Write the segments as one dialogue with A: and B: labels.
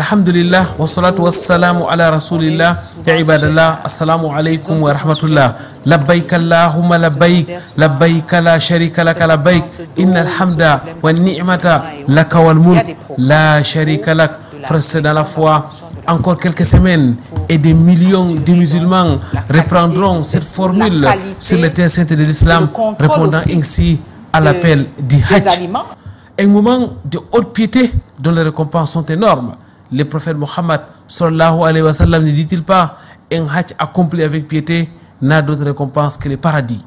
A: Alhamdulillah, wa salatu wa salamu ala rasulillah, ya ibadallah, assalamu alaikum wa rahmatullah. Labbaik Allahumma labbaik, labbaik la sharika laka labbaik, innal hamda wa ni'mata laka wal mulk, la sharika lak. Frères dans la foi, encore quelques semaines et des millions de musulmans reprendront cette formule sur les terres saintes de l'islam, répondant ainsi à l'appel du Hajj. Un moment de haute piété dont les récompenses sont énormes. Le prophète Mohammed sallallahu alayhi wa sallam ne dit-il pas, un Hajj accompli avec piété n'a d'autre récompense que le paradis.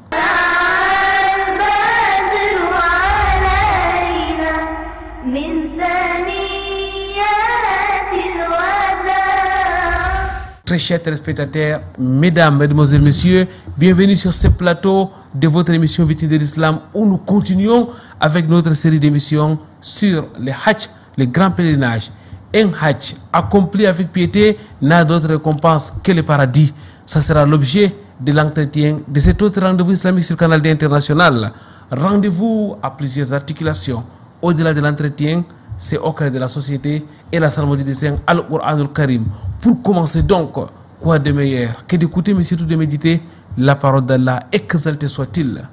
A: Très chers téléspectateurs, mesdames, mesdemoiselles, messieurs, bienvenue sur ce plateau de votre émission Vitrine de l'Islam où nous continuons avec notre série d'émissions sur le Hajj, le grand pèlerinage. Un Hajj accompli avec piété n'a d'autre récompense que le paradis. Ça sera l'objet de l'entretien de cet autre rendez-vous islamique sur Canal D International. Rendez-vous à plusieurs articulations. Au-delà de l'entretien, c'est au cœur de la société et la salmodie de Saint Al-Qur'an al-Karim. Pour commencer donc, quoi de meilleur que d'écouter mais surtout de méditer la parole d'Allah, exalté soit-il.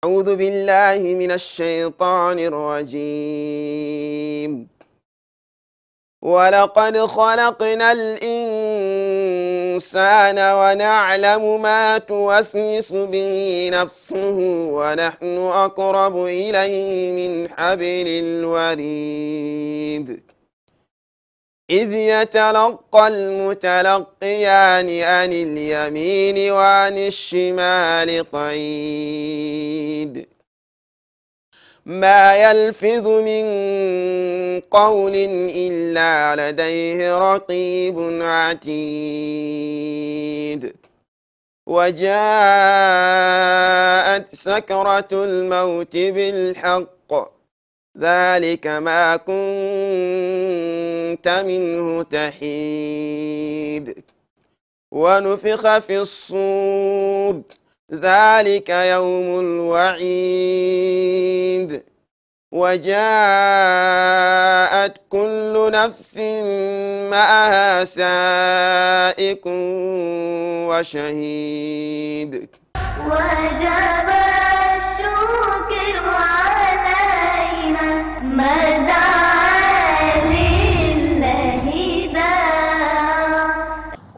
B: أعوذ بالله من الشيطان الرجيم ولقد خلقنا الإنسان ونعلم ما توسوس به نفسه ونحن أقرب إليه من حبل الوريد إذ يتلقى المتلقيان عن اليمين وعن الشمال قعيد ما يلفظ من قول إلا لديه رقيب عتيد وجاءت سكرة الموت بالحق ذلك ما كنت منه تحيد ونفخ في الصور ذلك يوم الوعيد وجاءت كل نفس معها سائق وشهيد وجب الشكر علينا مدى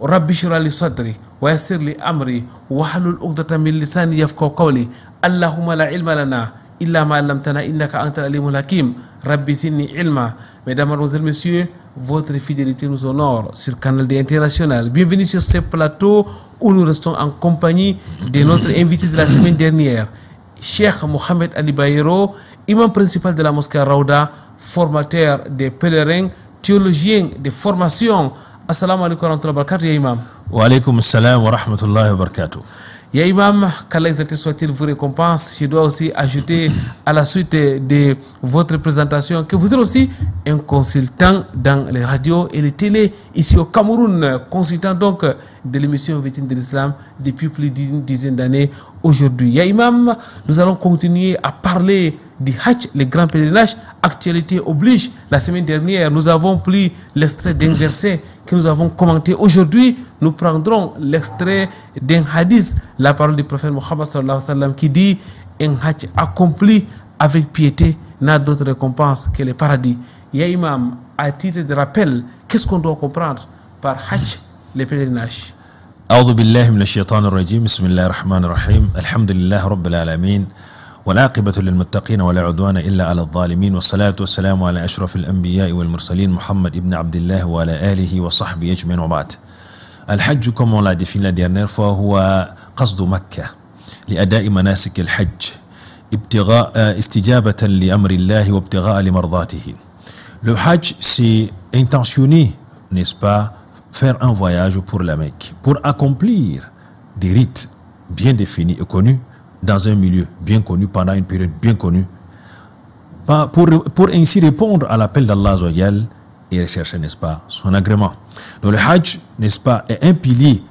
A: رب اشرح لي صدري ويسر لي امري واحلل عقدة من لساني يفقهوا قولي اللهم لا علم لنا الا ما علمتنا انك انت العليم الحكيم ربي زدني علما. Mesdames, Mademoiselles, Messieurs, votre fidélité nous honore sur Canal D International. Bienvenue sur ce plateau où nous restons en compagnie de notre invité de la semaine dernière, Cheikh Mohamed Ali Bayero, imam principal de la mosquée Raouda, formateur des pèlerins, théologien de formation. Assalamu alaikum wa rahmatullahi wa barakatuh, ya imam.
C: Wa alaikum assalam wa rahmatullahi wa barakatuh.
A: Ya imam, qu'Allah exalté soit-il vous récompense. Je dois aussi ajouter à la suite de votre présentation que vous êtes aussi un consultant dans les radios et les télés ici au Cameroun, consultant donc de l'émission Vitrine de l'Islam depuis plus d'une dizaine d'années aujourd'hui. Ya imam, nous allons continuer à parler du Hajj, le grand pèlerinage. Actualité oblige. La semaine dernière, nous avons pris l'extrait d'un verset que nous avons commenté. Aujourd'hui, nous prendrons l'extrait d'un hadith, la parole du prophète Mohammed sallallahu alayhi wa sallam qui dit un Hajj accompli avec piété n'a d'autre récompense que le paradis. Ya imam, à titre de rappel, qu'est-ce qu'on doit comprendre par Hajj, le pèlerinage?
C: أعوذ بالله من الشيطان الرجيم بسم الله الرحمن الرحيم الحمد لله رب العالمين والعاقبة للمتقين ولا عدوان إلا على الظالمين والصلاة والسلام على أشرف الأنبياء والمرسلين محمد ابن عبد الله وعلى آله وصحبه أجمعين وبعد. الحج comme on l'a défini la dernière fois هو قصد مكة لأداء مناسك الحج ابتغاء استجابة لأمر الله وابتغاء لمرضاته. Le Hajj c'est intentionner, n'est-ce pas, faire un voyage pour la Mecque, pour accomplir des rites bien définis et connus dans un milieu bien connu, pendant une période bien connue, pour ainsi répondre à l'appel d'Allah et rechercher, n'est-ce pas, son agrément. Donc le Hajj, n'est-ce pas, est un pilier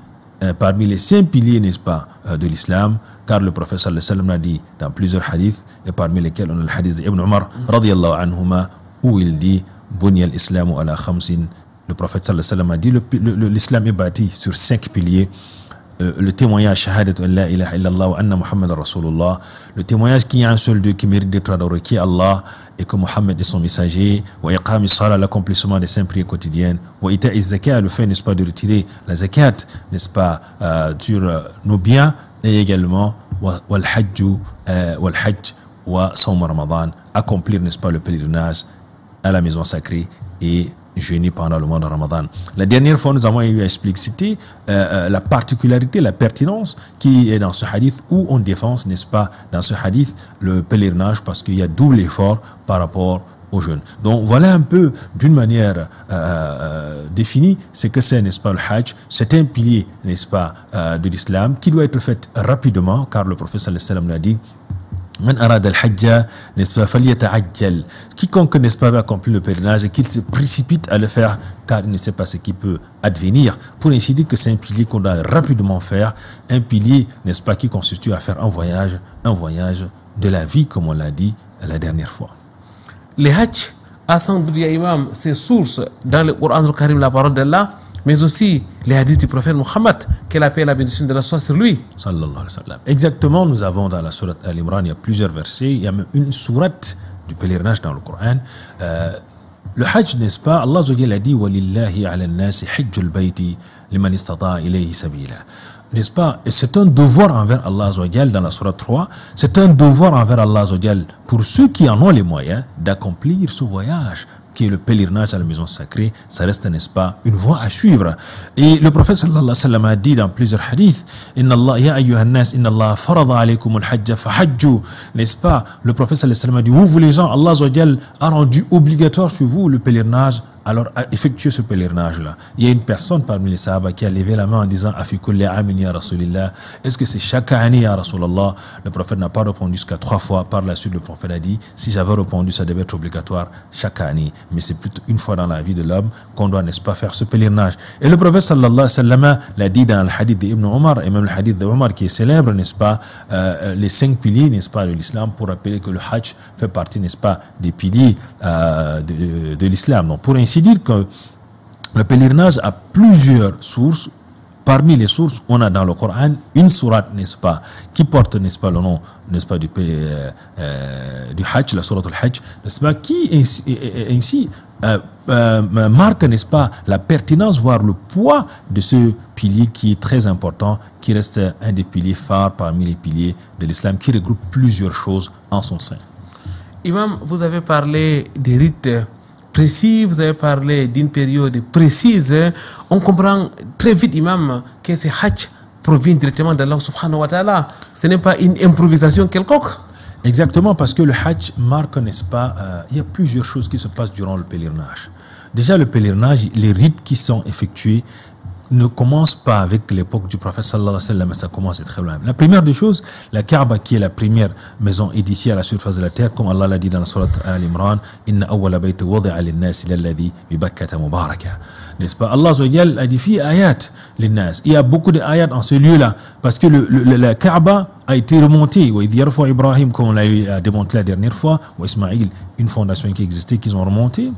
C: parmi les 5 piliers, n'est-ce pas, de l'islam, car le prophète sallallahu alayhi wa sallam l'a dit dans plusieurs hadiths, et parmi lesquels on a le hadith d'Ibn Umar radiyallahu anhuma, où il dit Bunya al-islamu ala khamsin. Le prophète sallallahu alayhi wa sallam a dit l'islam est bâti sur 5 piliers. Le témoignage shahadat la ilaha illallah wa anna Muhammad rasulullah, le témoignage qu'il y a un seul Dieu qui mérite d'être adoré, qui est Allah, et que Muhammad est son messager, wa iqam as-salat, l'accomplissement des 5 prières quotidiennes, wa ita az-zakat, le fait, n'est-ce pas, de retirer la zakat, n'est-ce pas, sur nos biens, et également wal hajj wa sawm ramadan, accomplir, n'est-ce pas, le pèlerinage à la maison sacrée et jeûner pendant le mois de Ramadan. La dernière fois, nous avons eu à expliciter la particularité, la pertinence qui est dans ce hadith, où on défense, n'est-ce pas, dans ce hadith, le pèlerinage, parce qu'il y a double effort par rapport au jeûne. Donc voilà un peu, d'une manière définie, ce que c'est, n'est-ce pas, le Hajj. C'est un pilier, n'est-ce pas, de l'islam, qui doit être fait rapidement, car le prophète sallallahu alayhi wa sallam l'a dit. Man arada al-hajja, n'est-ce pas, falyata'ajjal. Quiconque, n'est-ce pas, va accomplir le pèlerinage et qu'il se précipite à le faire, car il ne sait pas ce qui peut advenir. Pour ainsi dire que c'est un pilier qu'on doit rapidement faire, un pilier, n'est-ce pas, qui constitue à faire un voyage de la vie, comme on l'a dit la dernière fois.
A: Les Hajj a sans doute, imam, ses sources dans le Coran al-Karim, la parole d'Allah, mais aussi les hadiths du prophète Muhammad, que la paix et la bénédiction de la soit sur lui.
C: Sallallahu alayhi wa sallam. Exactement, nous avons dans la sourate Al-Imran, il y a plusieurs versets, il y a même une sourate du pèlerinage dans le Coran. Le Hajj, n'est-ce pas, Allah a dit وَلِلَّهِ عَلَى النَّاسِ حِجُّ الْبَيْتِ لِمَنِ اسْتَطَاعَ إِلَيْهِ سَبِيلًا. N'est-ce pas? Et c'est un devoir envers Allah dans la sourate 3, c'est un devoir envers Allah pour ceux qui en ont les moyens d'accomplir ce voyage qui est le pèlerinage à la maison sacrée. Ça reste, n'est-ce pas, une voie à suivre. Et le prophète sallallahu alayhi wa sallam a dit dans plusieurs hadiths, Inna Allah, ya ayyuhan nas, inna Allah farada alaykum al-hajja fahajju. N'est-ce pas? Le prophète sallallahu alayhi wa sallam a dit, vous les gens, Allah a rendu obligatoire sur vous le pèlerinage. Alors, effectuez ce pèlerinage-là. Il y a une personne parmi les sahaba qui a levé la main en disant Afi kulli amin ya Rasulillah. Est-ce que c'est chaque année ya Rasulallah? Le prophète n'a pas répondu jusqu'à 3 fois. Par la suite, le prophète a dit si j'avais répondu, ça devait être obligatoire chaque année. Mais c'est plutôt une fois dans la vie de l'homme qu'on doit, n'est-ce pas, faire ce pèlerinage. Et le prophète sallallahu alayhi wa sallam l'a dit dans le hadith d'Ibn Omar, et même le hadith d'Omar qui est célèbre, n'est-ce pas, les 5 piliers, n'est-ce pas, de l'islam, pour rappeler que le Hajj fait partie, n'est-ce pas, des piliers de l'islam. Donc, pour ainsi dire que le pèlerinage a plusieurs sources. Parmi les sources, on a dans le Coran une sourate, n'est-ce pas, qui porte, n'est-ce pas, le nom, n'est-ce pas, du Hajj, la sourate al-Hajj, n'est-ce pas, qui ainsi marque, n'est-ce pas, la pertinence, voire le poids de ce pilier qui est très important, qui reste un des piliers phares parmi les piliers de l'islam, qui regroupe plusieurs choses en son sein.
A: Imam, vous avez parlé des rites précis, vous avez parlé d'une période précise. On comprend très vite, Imam, que ces Hajj proviennent directement d'Allah subhanahu wa ta'ala. Ce n'est pas une improvisation quelconque.
C: Exactement, parce que le Hajj marque, n'est-ce pas, il y a plusieurs choses qui se passent durant le pèlerinage. Déjà, le pèlerinage, les rites qui sont effectués ne commence pas avec l'époque du prophète sallallahu alayhi wa sallam, ça commence très loin. La première des choses, la Kaaba, qui est la première maison édifiée à la surface de la terre, comme Allah l'a dit dans la sourate Al-Imran, Inna awwala bayti wadi'a lin-nas alladhi bi Bakkata mubaraka. N'est-ce pas? Allah a édifié ayat lin-nas. Il y a beaucoup d'ayats en ce lieu-là, parce que la Kaaba a été remontée. Wa idh yarfa Ibrahim, comme on l'a démontré la dernière fois, ou Ismaïl, une fondation qui existait, qu'ils ont remonté.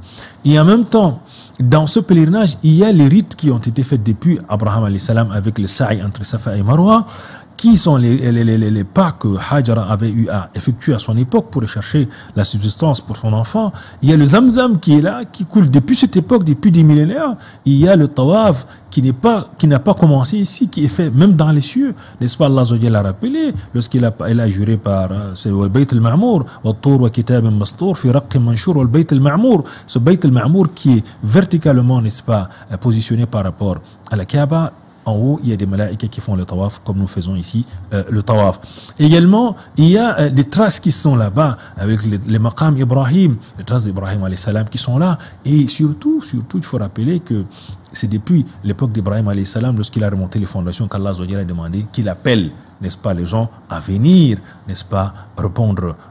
C: Et en même temps, dans ce pèlerinage, il y a les rites qui ont été faits depuis Abraham alayhi salam avec le sa'i entre Safa et Marwa, qui sont les pas que Hajara avait eu à effectuer à son époque pour chercher la subsistance pour son enfant. Il y a le Zamzam qui est là, qui coule depuis cette époque, depuis des millénaires. Il y a le Tawaf qui n'a pas commencé ici, qui est fait même dans les cieux. N'est-ce pas? Allah l'a rappelé lorsqu'il a juré par le Bayt al-Ma'mour, wa-t-tur wa kitab mastur fi raqq manshur, wal Bayt al-Ma'mour. Ce Bayt al-Ma'mour qui est verticalement, n'est-ce pas, positionné par rapport à la Kaaba. En haut, il y a des malaïkas qui font le tawaf, comme nous faisons ici le tawaf. Également, il y a des traces qui sont là-bas, avec les maqam Ibrahim, les traces d'Ibrahim alayhi salam qui sont là. Et surtout, il faut rappeler que c'est depuis l'époque d'Ibrahim alayhi salam, lorsqu'il a remonté les fondations, qu'Allah a demandé qu'il appelle, n'est-ce pas, les gens à venir, n'est-ce pas,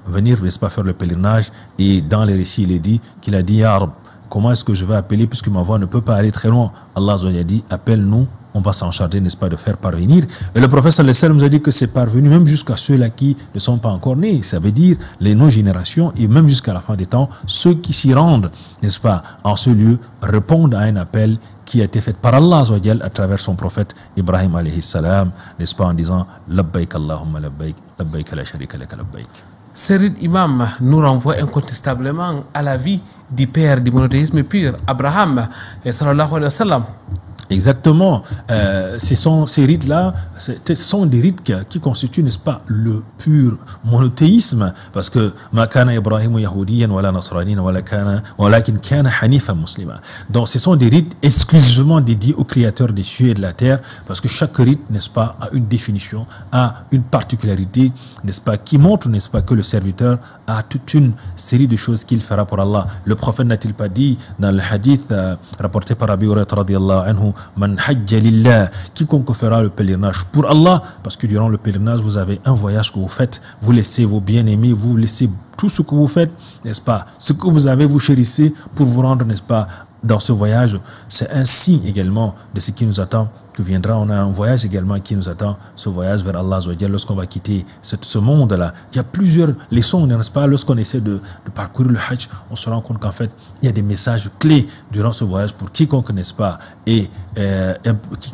C: venir, n'est-ce pas, faire le pèlerinage. Et dans les récits, il est dit qu'il a dit, Ya Rab, comment est-ce que je vais appeler puisque ma voix ne peut pas aller très loin? Allah a dit, appelle-nous, on va s'en charger, n'est-ce pas, de faire parvenir. Et le prophète sallallahu alayhi wa sallam nous a dit que c'est parvenu même jusqu'à ceux-là qui ne sont pas encore nés. Ça veut dire les non-générations et même jusqu'à la fin des temps, ceux qui s'y rendent, n'est-ce pas, en ce lieu, répondent à un appel qui a été fait par Allah à travers son prophète Ibrahim alayhi salam, n'est-ce pas, en disant labbaik Allahumma labbaik, labbaik la sharika laka labbaik.
A: Serid Imam nous renvoie incontestablement à la vie du père du monothéisme pur, Abraham, sallallahu alayhi wa sallam.
C: Exactement. Ces rites-là, ce sont des rites qui constituent, n'est-ce pas, le pur monothéisme. Parce que ma kana Ibrahim yahudiyan wala nasraniyan walakin kana hanifan muslima. Donc ce sont des rites exclusivement dédiés au Créateur des cieux et de la terre. Parce que chaque rite, n'est-ce pas, a une définition, a une particularité, n'est-ce pas, qui montre, n'est-ce pas, que le serviteur a toute une série de choses qu'il fera pour Allah. Le prophète n'a-t-il pas dit dans le hadith rapporté par Abi Hurayrata radiyallahu anhu, Man hajja lillah, quiconque fera le pèlerinage pour Allah, parce que durant le pèlerinage, vous avez un voyage que vous faites, vous laissez vos bien-aimés, vous laissez tout ce que vous faites, n'est-ce pas, ce que vous avez, vous chérissez pour vous rendre, n'est-ce pas, dans ce voyage. C'est un signe également de ce qui nous attend, que viendra. On a un voyage également qui nous attend, ce voyage vers Allah lorsqu'on va quitter ce monde-là. Il y a plusieurs leçons, n'est-ce pas, lorsqu'on essaie de parcourir le Hajj, on se rend compte qu'en fait, il y a des messages clés durant ce voyage pour quiconque, n'est-ce pas, et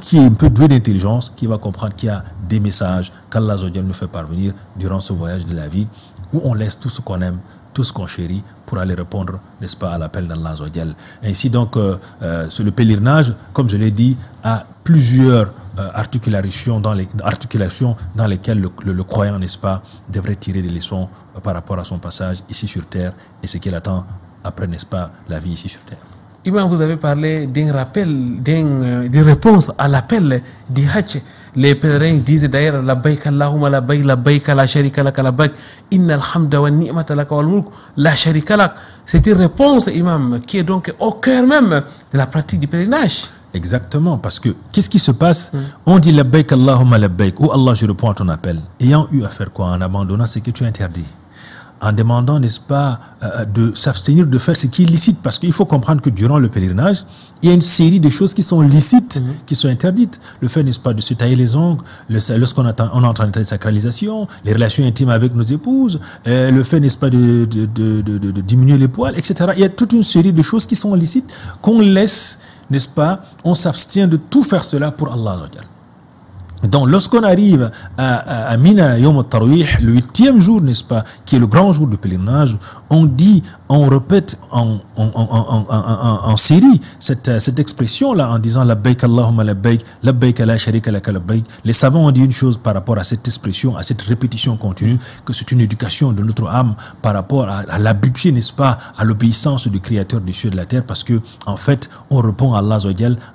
C: qui est un peu doué d'intelligence, qui va comprendre qu'il y a des messages qu'Allah nous fait parvenir durant ce voyage de la vie, où on laisse tout ce qu'on aime, tout ce qu'on chérit, pour aller répondre, n'est-ce pas, à l'appel d'Allah. Ainsi donc, le pèlerinage, comme je l'ai dit, a plusieurs articulations dans lesquelles le croyant, n'est-ce pas, devrait tirer des leçons par rapport à son passage ici sur terre et ce qu'il attend après, n'est-ce pas, la vie ici sur terre.
A: Imam, vous avez parlé d'un rappel, d'une réponse à l'appel du Hajj. Les pèlerins disent d'ailleurs labbaik Allahumma labbaik, labbaik la sharika lak, labbaik innal hamda wa ni'mata lak wal mulk la sharika lak. C'est une réponse, Imam, qui est donc au cœur même de la pratique du pèlerinage.
C: Exactement, parce que qu'est-ce qui se passe? On dit labbaik Allahumma labbaik, ou Allah, je réponds à ton appel, ayant eu à faire quoi? En abandonnant ce que tu interdis, en demandant, n'est-ce pas, de s'abstenir de faire ce qui est licite, parce qu'il faut comprendre que durant le pèlerinage, il y a une série de choses qui sont licites, qui sont interdites. Le fait, n'est-ce pas, de se tailler les ongles, lorsqu'on est en train de sacralisation, les relations intimes avec nos épouses, le fait, n'est-ce pas, de diminuer les poils, etc. Il y a toute une série de choses qui sont licites, qu'on laisse, n'est-ce pas, on s'abstient de tout faire cela pour Allah. Donc, lorsqu'on arrive à Mina Yom al-Tarwih, le 8e jour, n'est-ce pas, qui est le grand jour de pèlerinage, on dit, on répète en série cette expression-là en disant labbaik Allahumma labbaik, labbaik la sharika laka labbaik. Les savants ont dit une chose par rapport à cette expression, à cette répétition continue, que c'est une éducation de notre âme par rapport à l'habitude, n'est-ce pas, à l'obéissance du Créateur des cieux et de la terre, parce que, en fait, on répond à Allah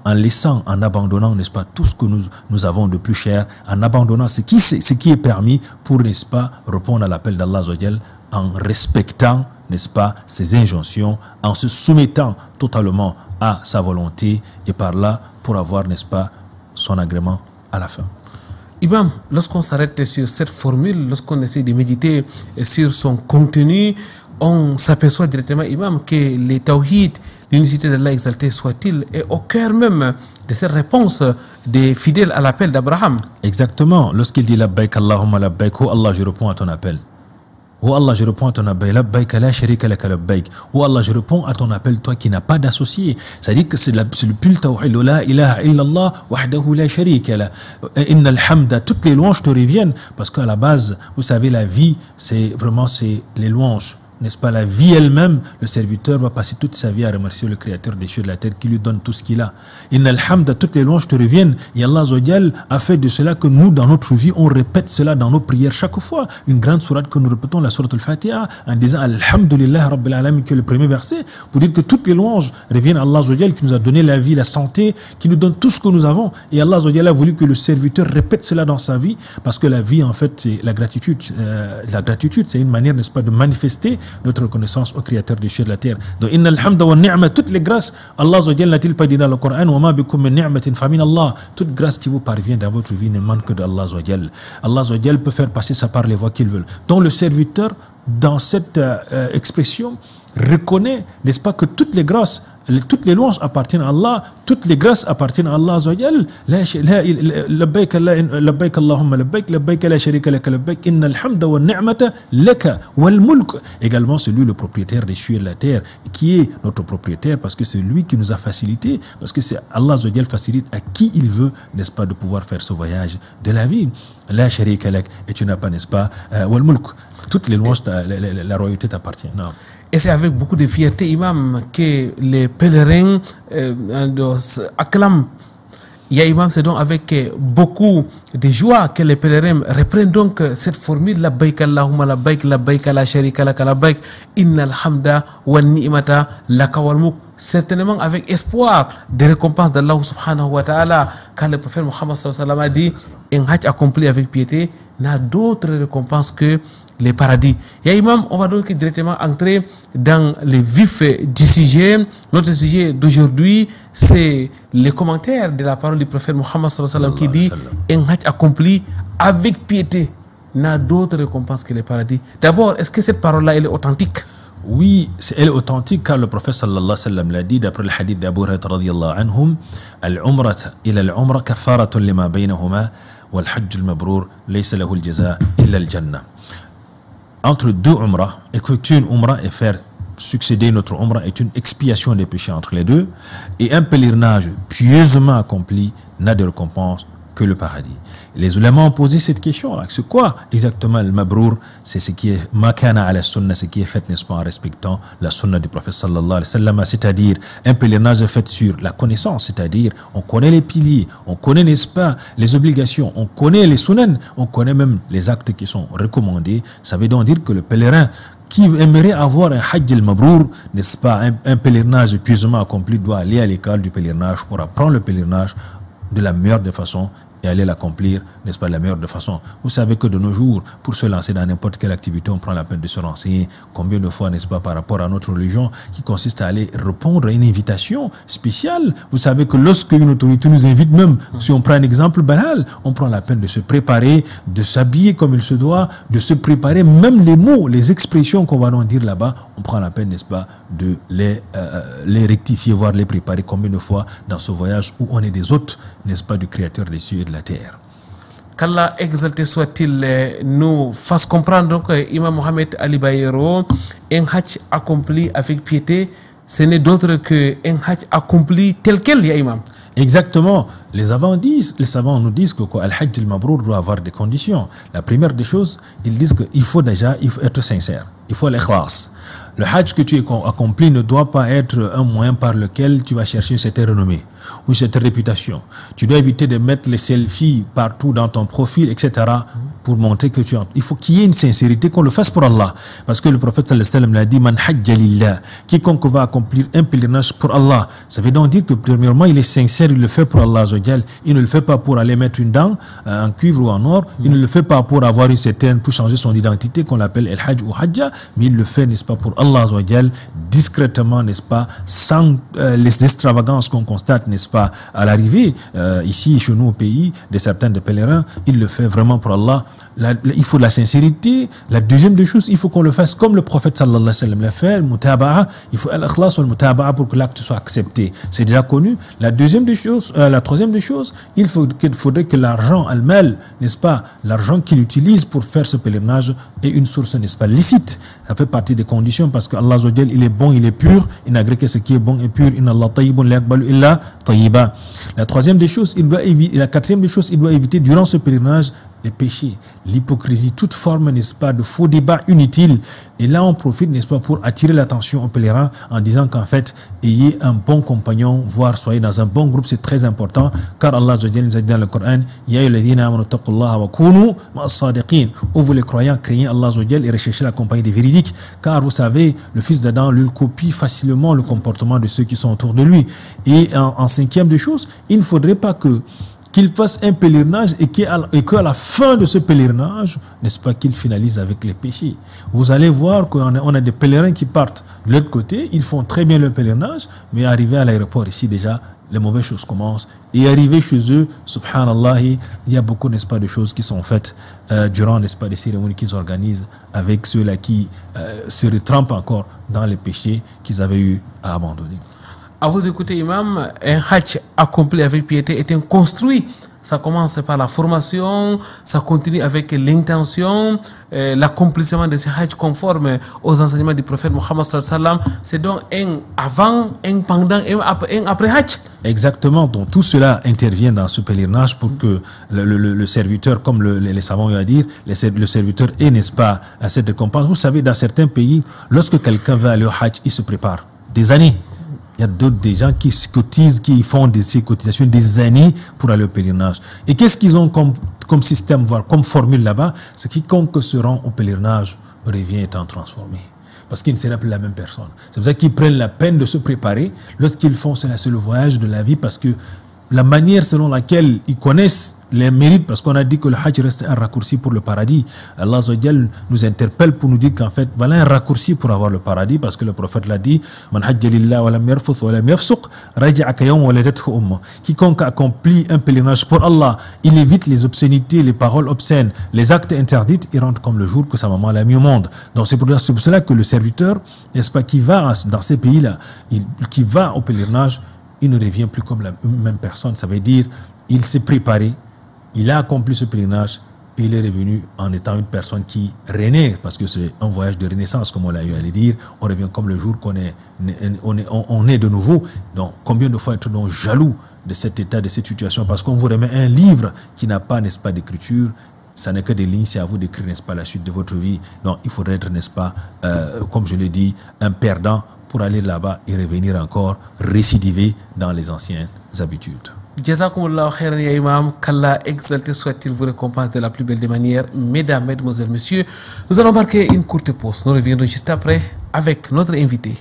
C: en laissant, en abandonnant, n'est-ce pas, tout ce que nous avons de plus cher, en abandonnant ce qui est permis pour, n'est-ce pas, répondre à l'appel d'Allah en respectant, n'est-ce pas, ses injonctions, en se soumettant totalement à sa volonté et par là pour avoir, n'est-ce pas, son agrément à la fin.
A: Imam, lorsqu'on s'arrête sur cette formule, lorsqu'on essaie de méditer sur son contenu, on s'aperçoit directement, Imam, que les tawhid, l'unicité d'Allah exalté soit-il, est au cœur même de cette réponse des fidèles à l'appel d'Abraham. Exactement.
C: Lorsqu'il dit labbaik Allahumma labbaik, oh Allah, je réponds à ton appel. Oh Allah, je réponds à ton appel. Labbaik la sharika laka labbaik. Oh Allah, je réponds à ton appel, toi qui n'as pas d'associé. C'est-à-dire que c'est le pur tawhid. La ilaha illallah wahdahu la sharika la. Innal hamda, toutes les louanges te reviennent. Parce qu'à la base, vous savez, la vie, c'est les louanges. N'est-ce pas, la vie elle-même, le serviteur va passer toute sa vie à remercier le Créateur des cieux et de la terre qui lui donne tout ce qu'il a. Innal hamda, toutes les louanges te reviennent. Et Allah a fait de cela que nous, dans notre vie, on répète cela dans nos prières chaque fois. Une grande sourate que nous répétons, la sourate al-Fatiha, en disant Alhamdulillah Rabbil Alamin, qui est le premier verset, pour dire que toutes les louanges reviennent à Allah qui nous a donné la vie, la santé, qui nous donne tout ce que nous avons. Et Allah a voulu que le serviteur répète cela dans sa vie, parce que la vie, en fait, c'est la gratitude. La gratitude, c'est une manière, n'est-ce pas, de manifester notre reconnaissance au Créateur des cieux et de la terre. Donc, innal hamda wa ni'ma, toutes les grâces, Allah n'a-t-il pas dit dans le Coran, wa ma bikum min ni'matin fa min Allah, toute grâce qui vous parvient dans votre vie ne manque que d'Allah. Allah peut faire passer ça par les voies qu'il veut. Donc, le serviteur, dans cette expression, reconnaît, n'est-ce pas, que toutes les grâces toutes les louanges appartiennent à Allah, toutes les grâces appartiennent à Allah Azza wa Jal. Labbaik Allahumma labbaik, labbaik la sharika lak labbaik, innal hamda wa ni'mata laka wal mulk. Également celui le propriétaire des cieux et de la terre, qui est notre propriétaire parce que c'est lui qui nous a facilité, parce que c'est Allah Azza wa Jal facilite à qui il veut, n'est-ce pas, de pouvoir faire ce voyage de la vie. La sharika lak, et tu n'as pas, n'est-ce pas, wal mulk. Toutes les louanges, la royauté t'appartient. Non.
A: Et c'est avec beaucoup de fierté, Imam, que les pèlerins acclament. Il y a, Imam, c'est donc avec beaucoup de joie que les pèlerins reprennent donc cette formule labbaik Allahumma labbaik, labbaik la sharika lak labbaik, innal hamda wa ni'mata laka wal mulk. Certainement avec espoir des récompenses d'Allah subhanahu wa ta'ala, car le prophète Muhammad sallallahu alayhi wa sallam a dit un hajj accompli avec piété n'a d'autre récompense que les paradis. Ya Imam, on va donc directement entrer dans le vif du sujet. Notre sujet d'aujourd'hui, c'est les commentaires de la parole du prophète Muhammad sallallahu alayhi wa sallam qui dit un hajj accompli avec piété n'a d'autre récompense que les paradis. D'abord, est-ce que cette parole-là elle est authentique?
C: Oui, elle est authentique car le prophète sallallahu alayhi wa sallam l'a dit d'après le hadith d'Abu Hurayrata radiyallahu anhum, al-umrah ila al-umrah kafaratun lima baynahuma wal hajj al-mabrur laysa lahu al-jaza illa al-jannah. Entre deux umrah, effectuer une umrah et faire succéder notre umrah est une expiation des péchés entre les deux, et un pèlerinage pieusement accompli n'a de récompense que le paradis. Les ulémas ont posé cette question. C'est quoi exactement le mabrour? C'est ce qui est makana ala sunna, ce qui est fait, n'est-ce pas, en respectant la sunna du prophète sallallahu alayhi wa sallam, c'est-à-dire un pèlerinage fait sur la connaissance, c'est-à-dire on connaît les piliers, on connaît, n'est-ce pas, les obligations, on connaît les sunan, on connaît même les actes qui sont recommandés. Ça veut donc dire que le pèlerin qui aimerait avoir un hajj al-mabrour, n'est-ce pas, un pèlerinage pieusement accompli, doit aller à l'école du pèlerinage pour apprendre le pèlerinage de la meilleure des façons et aller l'accomplir, n'est-ce pas, de la meilleure des façons. Vous savez que de nos jours, pour se lancer dans n'importe quelle activité, on prend la peine de se renseigner. Combien de fois, n'est-ce pas, par rapport à notre religion, qui consiste à aller répondre à une invitation spéciale. Vous savez que lorsque une autorité nous invite, même si on prend un exemple banal, on prend la peine de se préparer, de s'habiller comme il se doit, de se préparer, même les mots, les expressions qu'on va donc dire là-bas, on prend la peine, n'est-ce pas, de les rectifier, voire les préparer. Combien de fois dans ce voyage où on est des hôtes, n'est-ce pas, du Créateur des cieux et de la terre.
A: Qu'Allah exalté soit-il nous fasse comprendre donc Imam Mohamed Ali Bayero, un hajj accompli avec piété, ce n'est d'autre qu'un hajj accompli tel quel, ya Imam.
C: Exactement. Les savants nous disent que Al-Hajj al-Mabrour doit avoir des conditions. La première des choses, ils disent qu'il faut être sincère. Il faut l'ikhlas. Le hajj que tu accomplis ne doit pas être un moyen par lequel tu vas chercher cette renommée ou cette réputation. Tu dois éviter de mettre les selfies partout dans ton profil, etc. pour montrer que tu as... Il faut qu'il y ait une sincérité, qu'on le fasse pour Allah. Parce que le prophète sallallahu alayhi wa sallam l'a dit, Man hajja lillah, quiconque va accomplir un pèlerinage pour Allah. Ça veut donc dire que premièrement, il est sincère, il le fait pour Allah. Il ne le fait pas pour aller mettre une dent en cuivre ou en or. Il ne le fait pas pour avoir une certaine, pour changer son identité qu'on appelle El Hajj ou Hajja, mais il le fait, n'est-ce pas, pour Allah, discrètement, n'est-ce pas, sans les extravagances qu'on constate, n'est-ce pas, à l'arrivée, ici, chez nous au pays, de certains des pèlerins, il le fait vraiment pour Allah. Il faut de la sincérité. La deuxième des choses, il faut qu'on le fasse comme le prophète sallallahu alayhi wa sallam l'a fait, le mutaba'a. Il faut al-ikhlas ou le mutaba'a pour que l'acte soit accepté. C'est déjà connu. La troisième des choses, il faudrait que l'argent, al-mal, n'est-ce pas, l'argent qu'il utilise pour faire ce pèlerinage est une source, n'est-ce pas, licite. Ça fait partie des conditions parce que Allah il est bon, il est pur. Il n'a que ce qui est bon et pur. Inna Allah tayyibun la yaqbalu illa tayyiba. La troisième des choses, la quatrième des choses, il doit éviter durant ce pèlerinage les péchés, l'hypocrisie, toute forme, n'est-ce pas, de faux débats inutiles. Et là, on profite, n'est-ce pas, pour attirer l'attention aux pèlerins en disant qu'en fait, ayez un bon compagnon, voire soyez dans un bon groupe, c'est très important, car Allah nous a dit dans le Coran, Ya ayyuhalladhina amanu taqullaha wa kunu ma'as sadiqin. Ô vous les croyants, craignez Allah et recherchez la compagnie des véridiques, car vous savez, le fils d'Adam, lui, copie facilement le comportement de ceux qui sont autour de lui. Et en cinquième des choses, il ne faudrait pas qu'il fasse un pèlerinage et qu'à la fin de ce pèlerinage, n'est-ce pas, qu'il finalise avec les péchés. Vous allez voir qu'on a des pèlerins qui partent de l'autre côté, ils font très bien le pèlerinage, mais arrivé à l'aéroport ici déjà, les mauvaises choses commencent. Et arrivé chez eux, subhanallah, il y a beaucoup, n'est-ce pas, de choses qui sont faites durant, n'est-ce pas, les cérémonies qu'ils organisent avec ceux-là qui se retrempent encore dans les péchés qu'ils avaient eu à abandonner.
A: À vous écouter, Imam, un hajj accompli avec piété est un construit. Ça commence par la formation, ça continue avec l'intention, l'accomplissement de ces hajj conforme aux enseignements du prophète Mohammed sallallahu alayhi wa sallam. C'est donc un avant, un pendant et un après hajj.
C: Exactement, donc tout cela intervient dans ce pèlerinage pour que le serviteur, comme les savants ont à dire, le serviteur ait, n'est-ce pas, cette récompense. Vous savez, dans certains pays, lorsque quelqu'un va aller au hajj, il se prépare des années. Il y a d'autres des gens qui se cotisent, qui font ces cotisations des années pour aller au pèlerinage. Et qu'est-ce qu'ils ont comme système, voire comme formule là-bas? C'est quiconque se rend au pèlerinage revient étant transformé. Parce qu'il ne sera plus la même personne. C'est pour ça qu'ils prennent la peine de se préparer. Lorsqu'ils font cela, c'est le voyage de la vie, parce que la manière selon laquelle ils connaissent les mérites, parce qu'on a dit que le hajj reste un raccourci pour le paradis. Allah nous interpelle pour nous dire qu'en fait, voilà un raccourci pour avoir le paradis, parce que le prophète l'a dit, Man hajja lillah wa lam yarfuth wa lam yafsuq raja'a ka yawma waladathu umma. Quiconque accomplit un pèlerinage pour Allah, il évite les obscénités, les paroles obscènes, les actes interdits, il rentre comme le jour que sa maman l'a mis au monde. Donc c'est pour cela que le serviteur, n'est-ce pas, qui va dans ces pays-là, qui va au pèlerinage, il ne revient plus comme la même personne. Ça veut dire, il s'est préparé, il a accompli ce pèlerinage et il est revenu en étant une personne qui renaît, parce que c'est un voyage de renaissance, comme on l'a eu à le dire. On revient comme le jour qu'on est de nouveau. Donc, combien de fois être donc jaloux de cet état, de cette situation, parce qu'on vous remet un livre qui n'a pas, n'est-ce pas, d'écriture. Ça n'est que des lignes, c'est à vous d'écrire, n'est-ce pas, la suite de votre vie. Donc, il faudrait être, n'est-ce pas, comme je l'ai dit, un perdant pour aller là-bas et revenir encore récidiver dans les anciennes habitudes.
A: Jazakumullah khairan ya Imam, qu'Allah exalté soit-il vous récompense de la plus belle des manières. Mesdames, mesdemoiselles, messieurs, nous allons marquer une courte pause. Nous reviendrons juste après avec notre invité.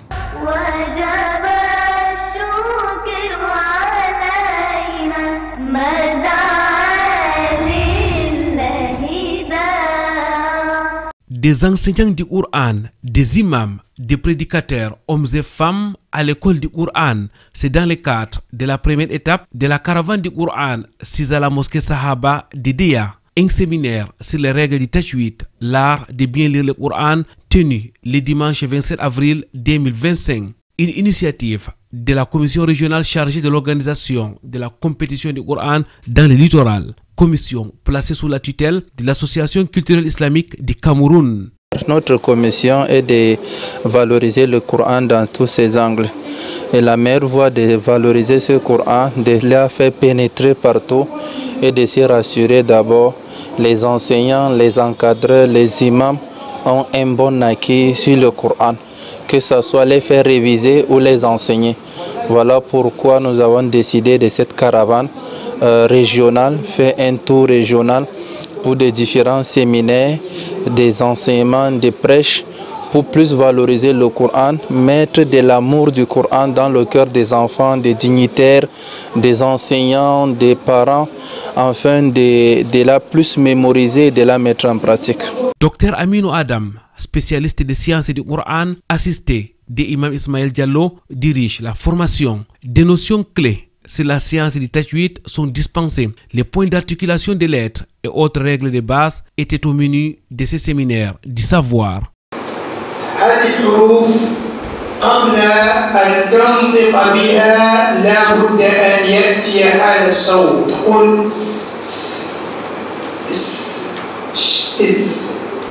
A: Des enseignants du Coran, des imams, des prédicateurs, hommes et femmes à l'école du Coran. C'est dans le cadre de la première étape de la caravane du Coran, à la mosquée Sahaba d'Idéa. Un séminaire sur les règles du Tajwid, l'art de bien lire le Coran, tenu le dimanche 27 avril 2025. Une initiative de la commission régionale chargée de l'organisation de la compétition du Coran dans le littoral. Commission placée sous la tutelle de l'Association culturelle islamique du Cameroun.
D: Notre commission est de valoriser le Coran dans tous ses angles. Et la meilleure voie de valoriser ce Coran, de le faire pénétrer partout et de se rassurer d'abord, les enseignants, les encadreurs, les imams ont un bon acquis sur le Coran, que ce soit les faire réviser ou les enseigner. Voilà pourquoi nous avons décidé de cette caravane régionale, faire un tour régional pour des différents séminaires, des enseignements, des prêches, pour plus valoriser le Coran, mettre de l'amour du Coran dans le cœur des enfants, des dignitaires, des enseignants, des parents, afin de la plus mémoriser et de la mettre en pratique.
A: Docteur Aminou Adam, spécialiste des sciences du Coran, assisté d'Imam Ismaël Diallo, dirige la formation. Des notions clés sur la science du Tajwid sont dispensées. Les points d'articulation des lettres et autres règles de base étaient au menu de ces séminaires du savoir.
E: هذه الحروف قبل أن تنطق بها لا بد أن يأتي هذا الصوت تقول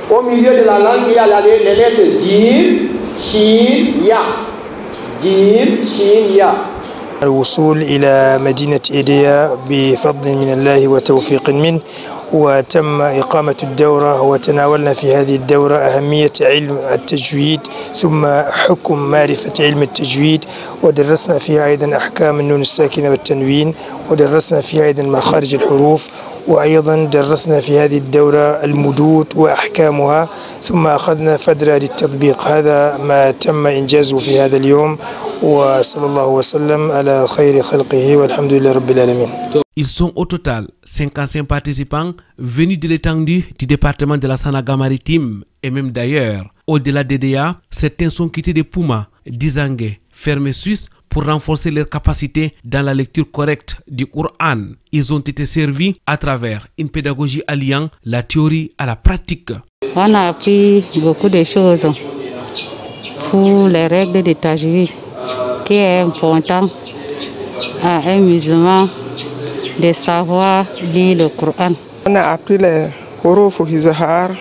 F: Au milieu de la langue, il y a les lettres Jim, Shin, Ya. Jim, Shin, Ya.
G: الوصول إلى مدينة إيديا بفضل من الله وتوفيق منه، وتم إقامة الدورة، وتناولنا في هذه الدورة أهمية علم التجويد ثم حكم معرفة علم التجويد، ودرسنا فيها أيضا أحكام النون الساكنة والتنوين، ودرسنا فيها أيضا مخارج الحروف، وأيضا درسنا في هذه الدورة المدود وأحكامها، ثم أخذنا فترة للتطبيق. هذا ما تم إنجازه في هذا اليوم، وصلى الله وسلم على خير خلقه والحمد لله رب العالمين.
A: Ils sont au total 55 participants venus de l'étendue du département de la Sanaga-Maritime et même d'ailleurs. Au-delà d'Edea, certains sont quittés de Pouma, d'Izangue, fermés suisses pour renforcer leurs capacités dans la lecture correcte du Coran. Ils ont été servis à travers une pédagogie alliant la théorie à la pratique.
H: On a appris beaucoup de choses pour les règles de Tajwid qui est important à un musulman de savoir lire le Coran.
I: On a appris les huruf Hizahar,